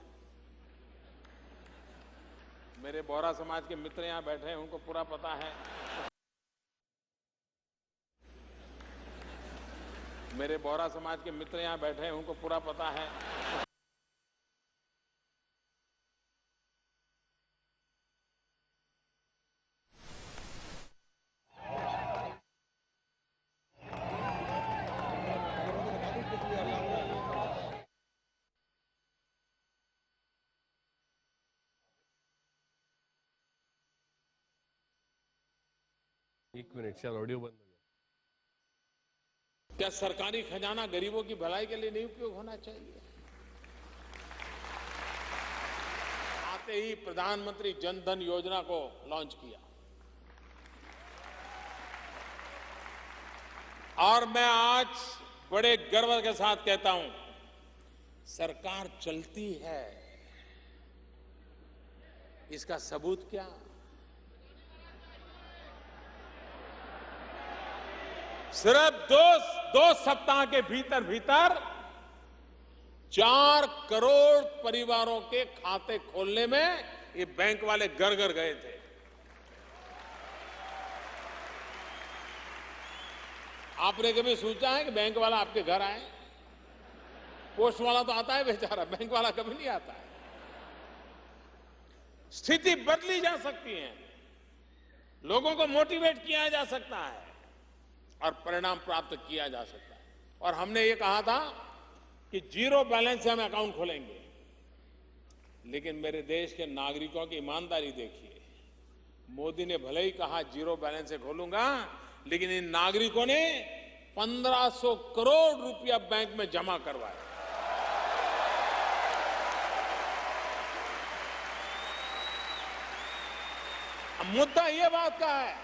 Speaker 5: मेरे बोहरा समाज के मित्र यहां बैठे हैं, उनको पूरा पता है। मेरे बोहरा समाज के मित्र यहां बैठे हैं, उनको पूरा पता है।
Speaker 1: एक मिनट, शायद ऑडियो बंद हो गया।
Speaker 5: क्या सरकारी खजाना गरीबों की भलाई के लिए नहीं उपयोग होना चाहिए? आते ही प्रधानमंत्री जन धन योजना को लॉन्च किया। और मैं आज बड़े गर्व के साथ कहता हूं, सरकार चलती है। इसका सबूत क्या? सिर्फ दो सप्ताह के भीतर 4 करोड़ परिवारों के खाते खोलने में ये बैंक वाले घर घर गए थे। आपने कभी सोचा है कि बैंक वाला आपके घर आए? पोस्ट वाला तो आता है बेचारा, बैंक वाला कभी नहीं आता है। स्थिति बदली जा सकती है, लोगों को मोटिवेट किया जा सकता है और परिणाम प्राप्त किया जा सकता है। और हमने ये कहा था कि जीरो बैलेंस से हम अकाउंट खोलेंगे, लेकिन मेरे देश के नागरिकों की ईमानदारी देखिए। मोदी ने भले ही कहा जीरो बैलेंस से खोलूंगा, लेकिन इन नागरिकों ने 1500 करोड़ रुपया बैंक में जमा करवाया। मुद्दा यह बात का है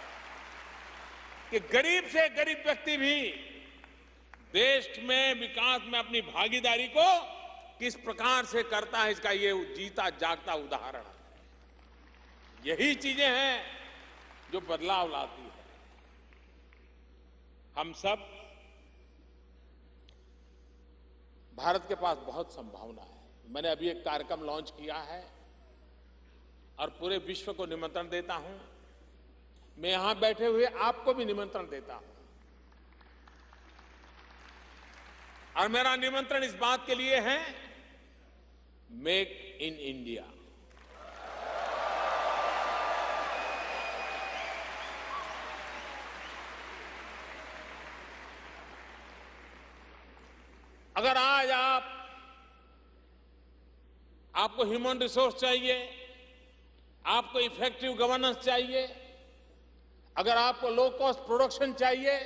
Speaker 5: कि गरीब से गरीब व्यक्ति भी देश में विकास में अपनी भागीदारी को किस प्रकार से करता है, इसका ये जीता जागता उदाहरण है। यही चीजें हैं जो बदलाव लाती है। हम सब, भारत के पास बहुत संभावना है। मैंने अभी एक कार्यक्रम लॉन्च किया है और पूरे विश्व को निमंत्रण देता हूं। मैं यहां बैठे हुए आपको भी निमंत्रण देता हूं, और मेरा निमंत्रण इस बात के लिए है, मेक इन इंडिया। अगर आज आपको ह्यूमन रिसोर्स चाहिए, आपको इफेक्टिव गवर्नेंस चाहिए, अगर आपको लो कॉस्ट प्रोडक्शन चाहिए,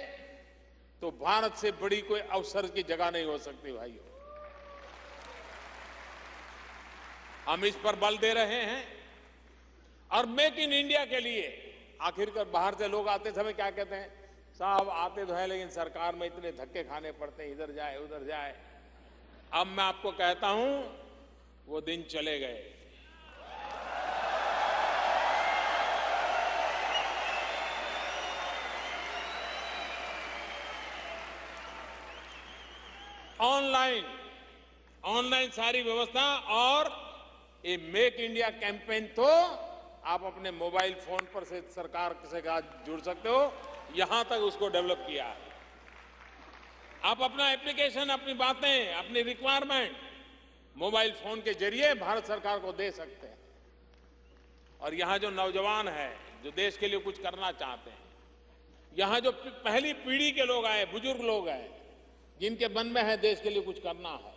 Speaker 5: तो भारत से बड़ी कोई अवसर की जगह नहीं हो सकती भाइयों। हम इस पर बल दे रहे हैं। और मेक इन इंडिया के लिए आखिरकार बाहर से लोग आते समय क्या कहते हैं? साहब आते तो है, लेकिन सरकार में इतने धक्के खाने पड़ते हैं, इधर जाए उधर जाए। अब मैं आपको कहता हूं, वो दिन चले गए। ऑनलाइन सारी व्यवस्था, और ये मेक इंडिया कैंपेन तो आप अपने मोबाइल फोन पर से सरकार से जुड़ सकते हो, यहां तक उसको डेवलप किया है। आप अपना एप्लीकेशन, अपनी बातें, अपनी रिक्वायरमेंट मोबाइल फोन के जरिए भारत सरकार को दे सकते हैं। और यहां जो नौजवान है, जो देश के लिए कुछ करना चाहते हैं, यहां जो पहली पीढ़ी के लोग आए, बुजुर्ग लोग आए, जिनके मन में है देश के लिए कुछ करना है,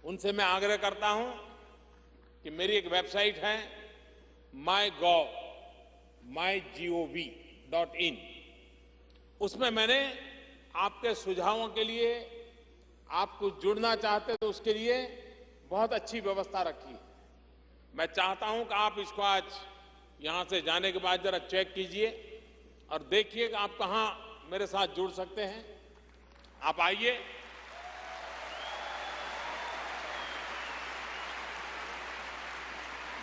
Speaker 5: उनसे मैं आग्रह करता हूं कि मेरी एक वेबसाइट है mygov.in। उसमें मैंने आपके सुझावों के लिए, आप कुछ जुड़ना चाहते तो उसके लिए बहुत अच्छी व्यवस्था रखी है। मैं चाहता हूं कि आप इसको आज यहां से जाने के बाद जरा चेक कीजिए और देखिए कि आप कहां मेरे साथ जुड़ सकते हैं। आप आइए।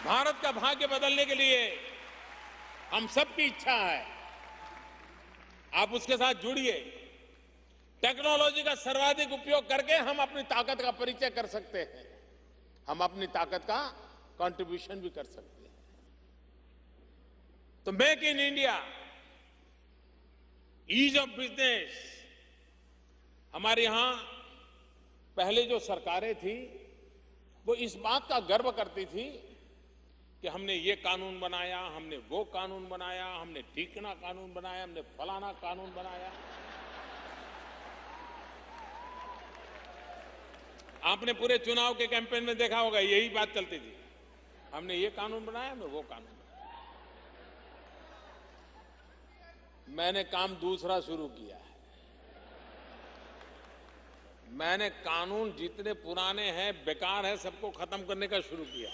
Speaker 5: भारत का भाग्य बदलने के लिए हम सबकी इच्छा है, आप उसके साथ जुड़िए। टेक्नोलॉजी का सर्वाधिक उपयोग करके हम अपनी ताकत का परिचय कर सकते हैं, हम अपनी ताकत का कंट्रीब्यूशन भी कर सकते हैं। तो make in India, ease of business, हमारे यहां पहले जो सरकारें थी वो इस बात का गर्व करती थी कि हमने ये कानून बनाया, हमने वो कानून बनाया, हमने ठीकना कानून बनाया, हमने फलाना कानून बनाया। आपने पूरे चुनाव के कैंपेन में देखा होगा, यही बात चलती थी, हमने ये कानून बनाया, हमने वो कानून बनाया। मैंने काम दूसरा शुरू किया है। मैंने कानून जितने पुराने हैं, बेकार है, सबको खत्म करने का शुरू किया।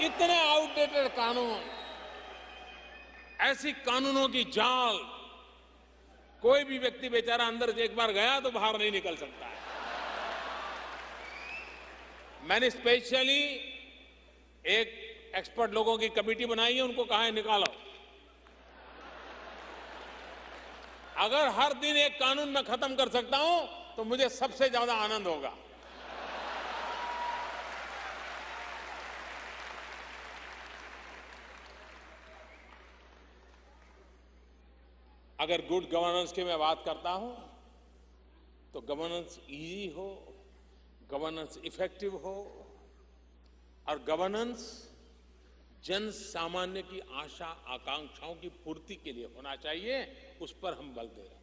Speaker 5: इतने आउटडेटेड कानून, ऐसी कानूनों की जाल कोई भी व्यक्ति बेचारा अंदर से एक बार गया तो बाहर नहीं निकल सकता है। मैंने स्पेशली एक एक्सपर्ट लोगों की कमेटी बनाई है, उनको कहा है निकालो। अगर हर दिन एक कानून मैं खत्म कर सकता हूं तो मुझे सबसे ज्यादा आनंद होगा। अगर गुड गवर्नेंस की मैं बात करता हूं तो गवर्नेंस इजी हो, गवर्नेंस इफेक्टिव हो और गवर्नेंस जन सामान्य की आशा आकांक्षाओं की पूर्ति के लिए होना चाहिए, उस पर हम बल दे रहे हैं।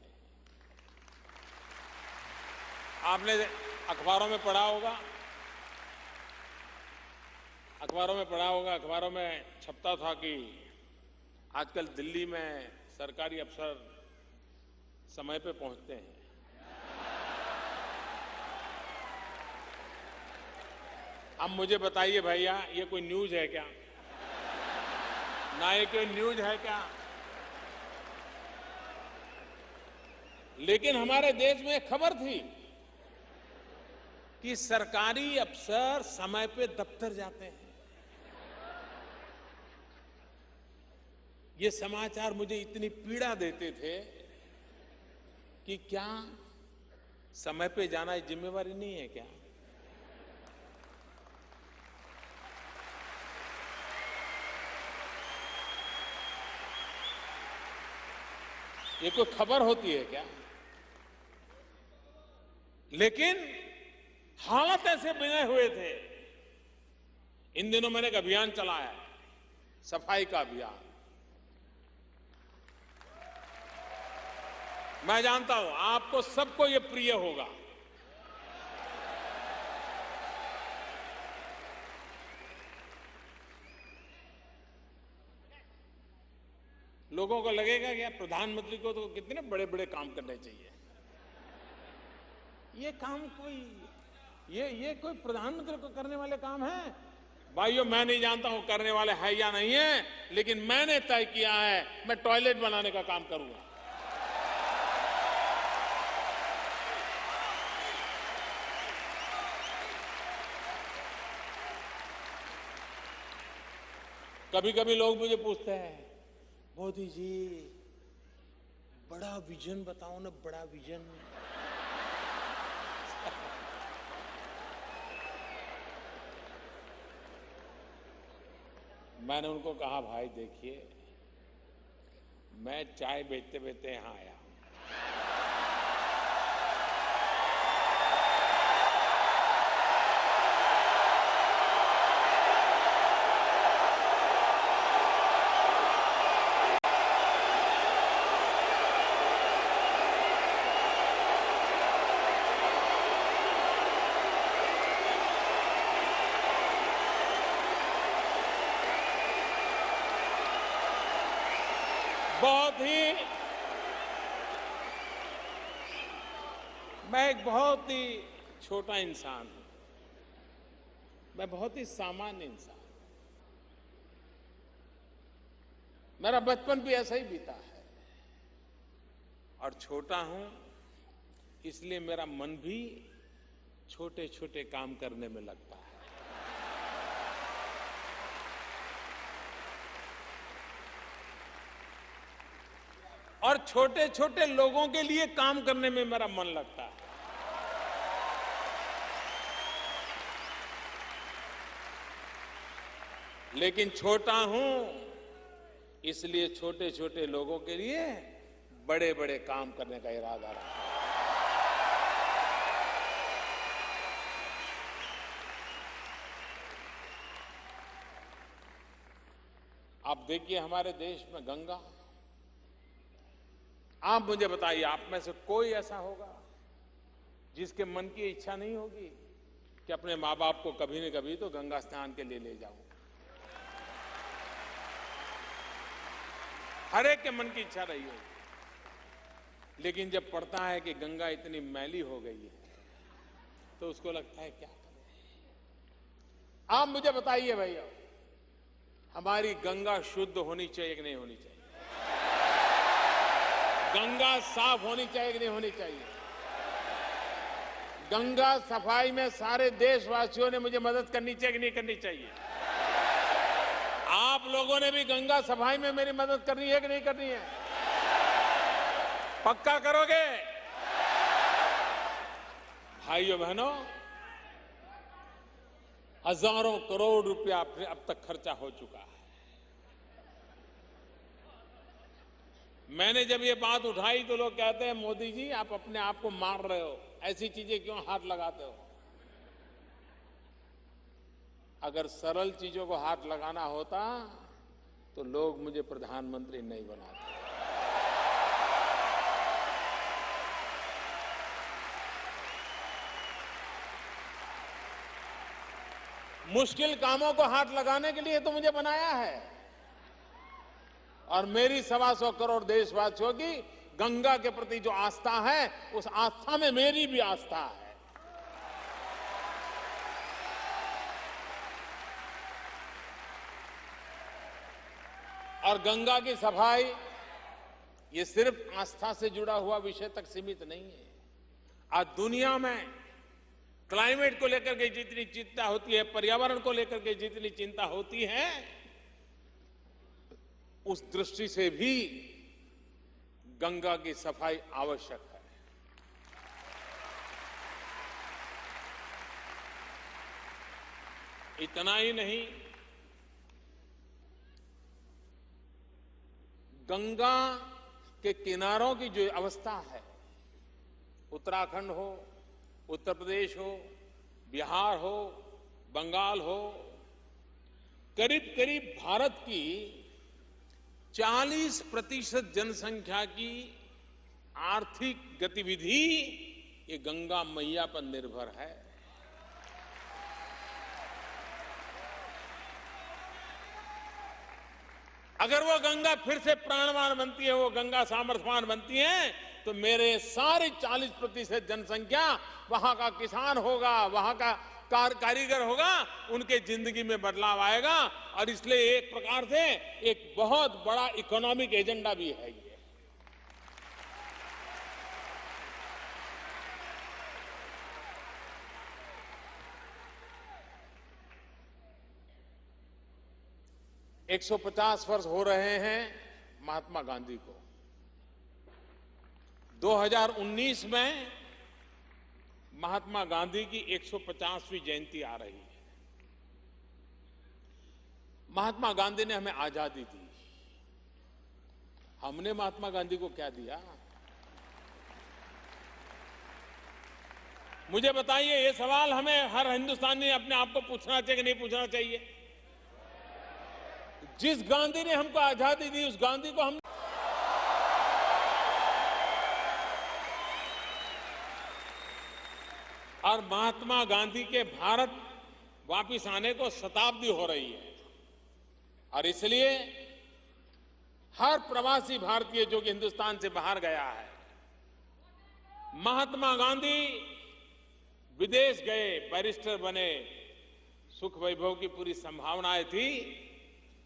Speaker 5: आपने अखबारों में पढ़ा होगा, अखबारों में छपता था कि आजकल दिल्ली में सरकारी अफसर समय पे पहुंचते हैं। अब मुझे बताइए भैया, ये कोई न्यूज है क्या? ना ये कोई न्यूज है क्या? लेकिन हमारे देश में एक खबर थी कि सरकारी अफसर समय पे दफ्तर जाते हैं। ये समाचार मुझे इतनी पीड़ा देते थे कि क्या समय पे जाना ये जिम्मेवारी नहीं है क्या? ये कोई खबर होती है क्या? लेकिन हालात ऐसे बने हुए थे। इन दिनों मैंने एक अभियान चलाया है, सफाई का अभियान। मैं जानता हूं आपको सबको ये प्रिय होगा। लोगों को लगेगा कि प्रधानमंत्री को तो कितने बड़े बड़े काम करने चाहिए। ये काम ये कोई प्रधानमंत्री को करने वाले काम है? भाइयों, मैं नहीं जानता हूं करने वाले है या नहीं है, लेकिन मैंने तय किया है मैं टॉयलेट बनाने का काम करूंगा। कभी कभी लोग मुझे पूछते हैं, मोदी जी बड़ा विजन बताओ ना, बड़ा विजन। मैंने उनको कहा, भाई देखिए, मैं चाय बेचते बेचते यहां आया हूं। मैं एक बहुत ही छोटा इंसान हूं, मैं बहुत ही सामान्य इंसान हूं। मेरा बचपन भी ऐसा ही बीता है और छोटा हूं, इसलिए मेरा मन भी छोटे छोटे काम करने में लगता है। और छोटे छोटे लोगों के लिए काम करने में मेरा मन लगता है। लेकिन छोटा हूं, इसलिए छोटे छोटे लोगों के लिए बड़े बड़े काम करने का इरादा रखा है। आप देखिए, हमारे देश में गंगा, आप मुझे बताइए, आप में से कोई ऐसा होगा जिसके मन की इच्छा नहीं होगी कि अपने माँ बाप को कभी न कभी तो गंगा स्नान के लिए ले जाऊं? हर एक के मन की इच्छा रही होगी। लेकिन जब पढ़ता है कि गंगा इतनी मैली हो गई है तो उसको लगता है क्या करें। आप मुझे बताइए भैया, हमारी गंगा शुद्ध होनी चाहिए कि नहीं होनी चाहिए? गंगा साफ होनी चाहिए कि नहीं होनी चाहिए? गंगा सफाई में सारे देशवासियों ने मुझे मदद करनी चाहिए कि नहीं करनी चाहिए? आप लोगों ने भी गंगा सफाई में मेरी मदद करनी है कि नहीं करनी है? पक्का करोगे? भाइयों बहनों, हजारों करोड़ रुपया अब तक खर्चा हो चुका है। मैंने जब ये बात उठाई तो लोग कहते हैं मोदी जी आप अपने आप को मार रहे हो, ऐसी चीजें क्यों हाथ लगाते हो? अगर सरल चीजों को हाथ लगाना होता तो लोग मुझे प्रधानमंत्री नहीं बनाते। मुश्किल कामों को हाथ लगाने के लिए तो मुझे बनाया है। और मेरी 125 करोड़ देशवासियों की गंगा के प्रति जो आस्था है, उस आस्था में मेरी भी आस्था है। और गंगा की सफाई ये सिर्फ आस्था से जुड़ा हुआ विषय तक सीमित नहीं है। आज दुनिया में क्लाइमेट को लेकर के जितनी चिंता होती है, पर्यावरण को लेकर के जितनी चिंता होती है, उस दृष्टि से भी गंगा की सफाई आवश्यक है। इतना ही नहीं, गंगा के किनारों की जो अवस्था है, उत्तराखंड हो, उत्तर प्रदेश हो, बिहार हो, बंगाल हो, करीब करीब भारत की 40% जनसंख्या की आर्थिक गतिविधि ये गंगा मैया पर निर्भर है। अगर वो गंगा फिर से प्राणवान बनती है, वो गंगा सामर्थ्यवान बनती है, तो मेरे सारे 40% जनसंख्या वहां का किसान होगा, वहां का कारीगर होगा, उनके जिंदगी में बदलाव आएगा। और इसलिए एक प्रकार से एक बहुत बड़ा इकोनॉमिक एजेंडा भी है ये। एक 150 वर्ष हो रहे हैं महात्मा गांधी को। 2019 में महात्मा गांधी की 150वीं जयंती आ रही है। महात्मा गांधी ने हमें आजादी दी। हमने महात्मा गांधी को क्या दिया? मुझे बताइए, ये सवाल हमें हर हिंदुस्तानी अपने आप को पूछना चाहिए कि नहीं पूछना चाहिए? जिस गांधी ने हमको आजादी दी, उस गांधी को हम और महात्मा गांधी के भारत वापिस आने को शताब्दी हो रही है। और इसलिए हर प्रवासी भारतीय जो कि हिंदुस्तान से बाहर गया है, महात्मा गांधी विदेश गए, बैरिस्टर बने, सुख वैभव की पूरी संभावनाएं थी,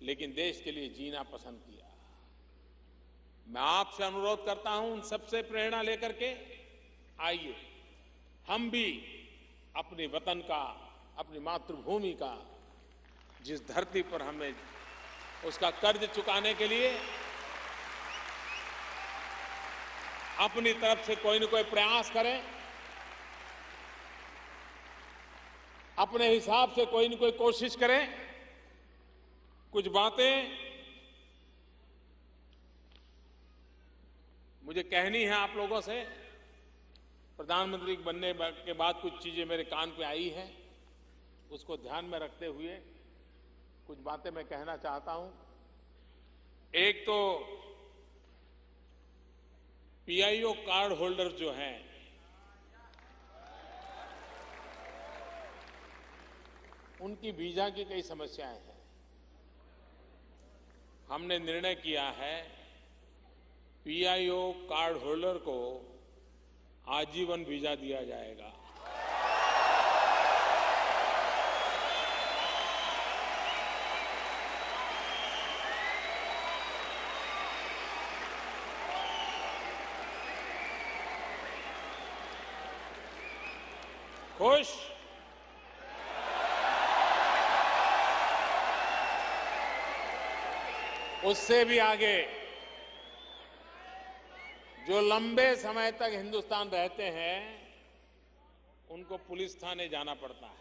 Speaker 5: लेकिन देश के लिए जीना पसंद किया। मैं आपसे अनुरोध करता हूं, उन सबसे प्रेरणा लेकर के आइए हम भी अपने वतन का, अपनी मातृभूमि का, जिस धरती पर हमें उसका कर्ज चुकाने के लिए अपनी तरफ से कोई न कोई प्रयास करें, अपने हिसाब से कोई न कोई कोशिश करें। कुछ बातें मुझे कहनी है आप लोगों से। प्रधानमंत्री बनने के बाद कुछ चीजें मेरे कान पे आई हैं, उसको ध्यान में रखते हुए कुछ बातें मैं कहना चाहता हूं। एक तो पीआईओ कार्ड होल्डर जो हैं, उनकी वीजा की कई समस्याएं हैं। हमने निर्णय किया है पीआईओ कार्ड होल्डर को आजीवन वीजा दिया जाएगा। खुश? उससे भी आगे जो लंबे समय तक हिंदुस्तान रहते हैं उनको पुलिस थाने जाना पड़ता है।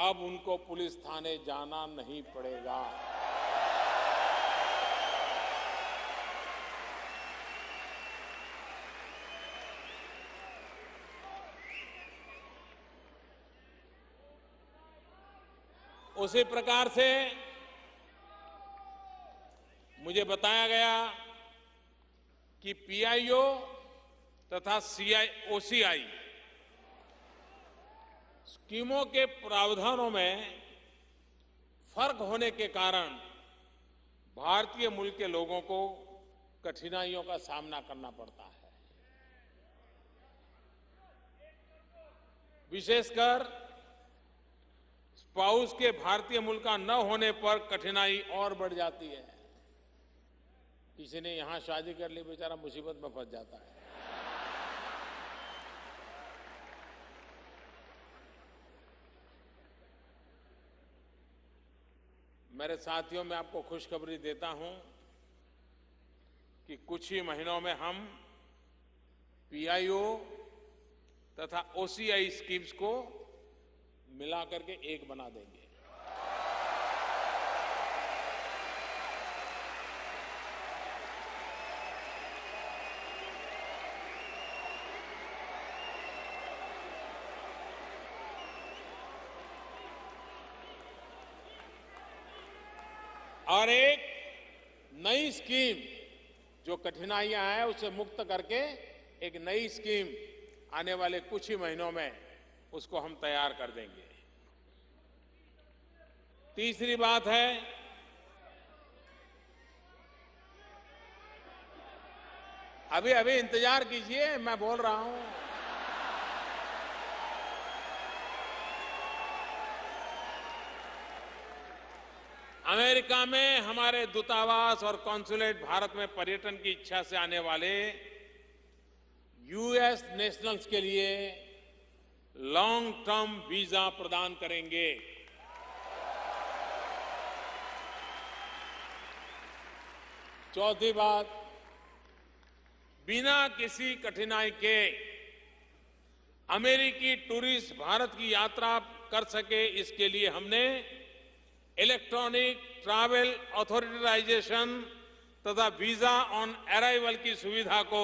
Speaker 5: अब उनको पुलिस थाने जाना नहीं पड़ेगा। उसी प्रकार से मुझे बताया गया कि पीआईओ तथा ओसीआई स्कीमों के प्रावधानों में फर्क होने के कारण भारतीय मूल के लोगों को कठिनाइयों का सामना करना पड़ता है। विशेषकर स्पाउस के भारतीय मूल का न होने पर कठिनाई और बढ़ जाती है। किसी ने यहां शादी कर ली, बेचारा मुसीबत में फंस जाता है। मेरे साथियों, मैं आपको खुशखबरी देता हूं कि कुछ ही महीनों में हम पीआईओ तथा ओसीआई स्कीम्स को मिलाकर के एक बना देंगे। और एक नई स्कीम जो कठिनाइयां हैं उसे मुक्त करके एक नई स्कीम आने वाले कुछ ही महीनों में उसको हम तैयार कर देंगे। तीसरी बात है, अभी अभी इंतजार कीजिए, मैं बोल रहा हूं। अमेरिका में हमारे दूतावास और कॉन्सुलेट भारत में पर्यटन की इच्छा से आने वाले यूएस नेशनल्स के लिए लॉन्ग टर्म वीजा प्रदान करेंगे। चौथी बात, बिना किसी कठिनाई के अमेरिकी टूरिस्ट भारत की यात्रा कर सके, इसके लिए हमने इलेक्ट्रॉनिक ट्रैवल ऑथराइजेशन तथा वीजा ऑन अराइवल की सुविधा को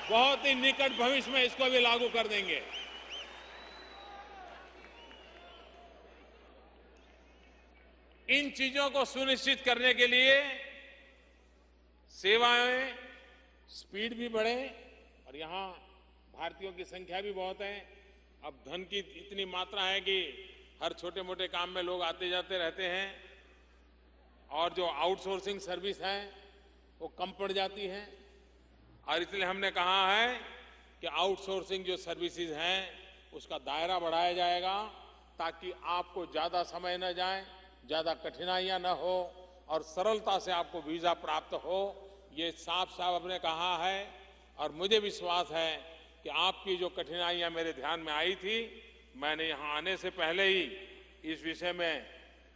Speaker 5: बहुत ही निकट भविष्य में इसको भी लागू कर देंगे। इन चीजों को सुनिश्चित करने के लिए सेवाएं स्पीड भी बढ़े, और यहां भारतीयों की संख्या भी बहुत है। अब धन की इतनी मात्रा है कि हर छोटे मोटे काम में लोग आते जाते रहते हैं, और जो आउटसोर्सिंग सर्विस है वो कम पड़ जाती है। और इसलिए हमने कहा है कि आउटसोर्सिंग जो सर्विसेज हैं उसका दायरा बढ़ाया जाएगा, ताकि आपको ज्यादा समय न जाए, ज्यादा कठिनाइयां न हो और सरलता से आपको वीजा प्राप्त हो। ये साफ साफ हमने कहा है, और मुझे विश्वास है कि आपकी जो कठिनाइयां मेरे ध्यान में आई थी, मैंने यहां आने से पहले ही इस विषय में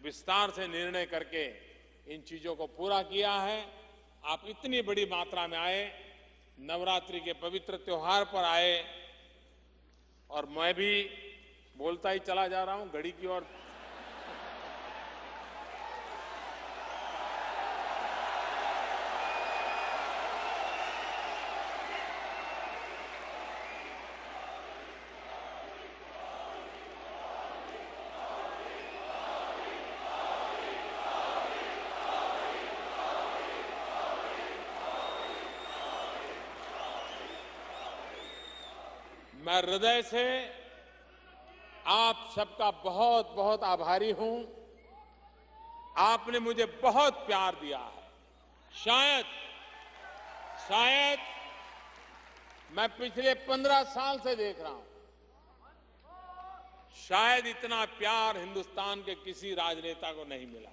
Speaker 5: विस्तार से निर्णय करके इन चीजों को पूरा किया है। आप इतनी बड़ी मात्रा में आए, नवरात्रि के पवित्र त्योहार पर आए, और मैं भी बोलता ही चला जा रहा हूं घड़ी की ओर। मैं हृदय से आप सबका बहुत बहुत आभारी हूं। आपने मुझे बहुत प्यार दिया है। शायद मैं पिछले 15 साल से देख रहा हूं, शायद इतना प्यार हिंदुस्तान के किसी राजनेता को नहीं मिला।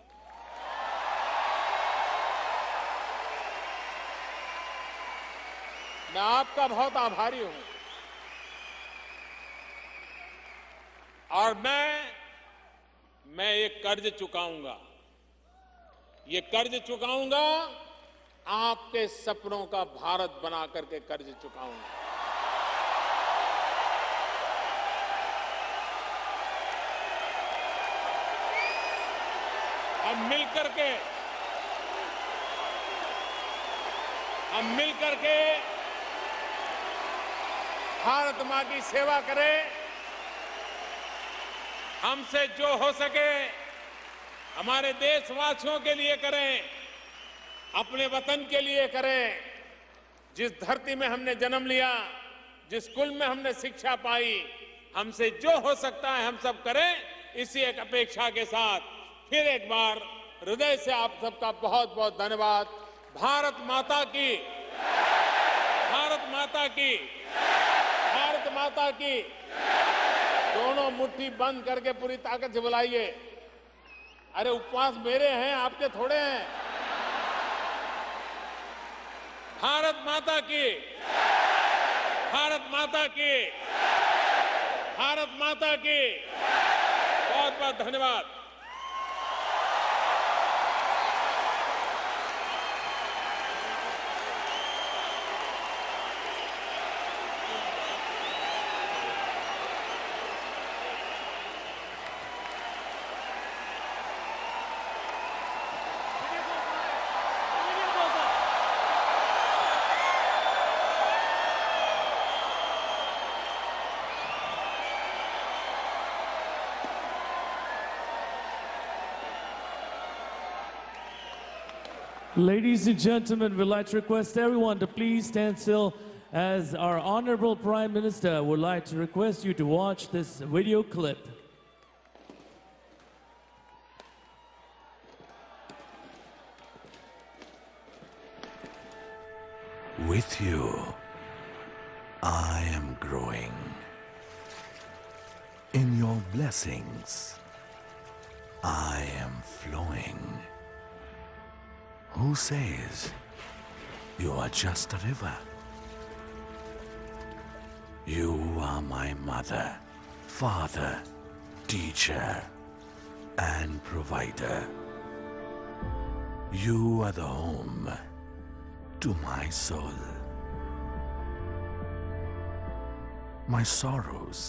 Speaker 5: मैं आपका बहुत आभारी हूं और मैं ये कर्ज चुकाऊंगा। ये कर्ज चुकाऊंगा, आपके सपनों का भारत बना करके कर्ज चुकाऊंगा। हम मिलकर के भारत मां की सेवा करें। हमसे जो हो सके हमारे देशवासियों के लिए करें, अपने वतन के लिए करें। जिस धरती में हमने जन्म लिया, जिस कुल में हमने शिक्षा पाई, हमसे जो हो सकता है हम सब करें। इसी एक अपेक्षा के साथ फिर एक बार हृदय से आप सबका बहुत बहुत धन्यवाद। भारत माता की, भारत माता की, भारत माता की। दोनों मुट्ठी बंद करके पूरी ताकत से बुलाइए। अरे उपवास मेरे हैं, आपके थोड़े हैं। भारत माता की, भारत माता की, भारत माता की। बहुत बहुत धन्यवाद।
Speaker 6: Ladies and gentlemen, we'd like to request everyone to please stand still as our Honorable Prime Minister would like to request you to watch this video clip.
Speaker 7: With you, I am growing. In your blessings, I am flowing. Who says you are just a river? You are my mother, father, teacher, and provider. You are the home to my soul. My sorrows,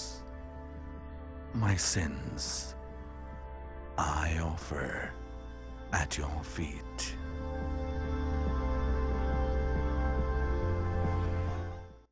Speaker 7: my sins, I offer at your feet.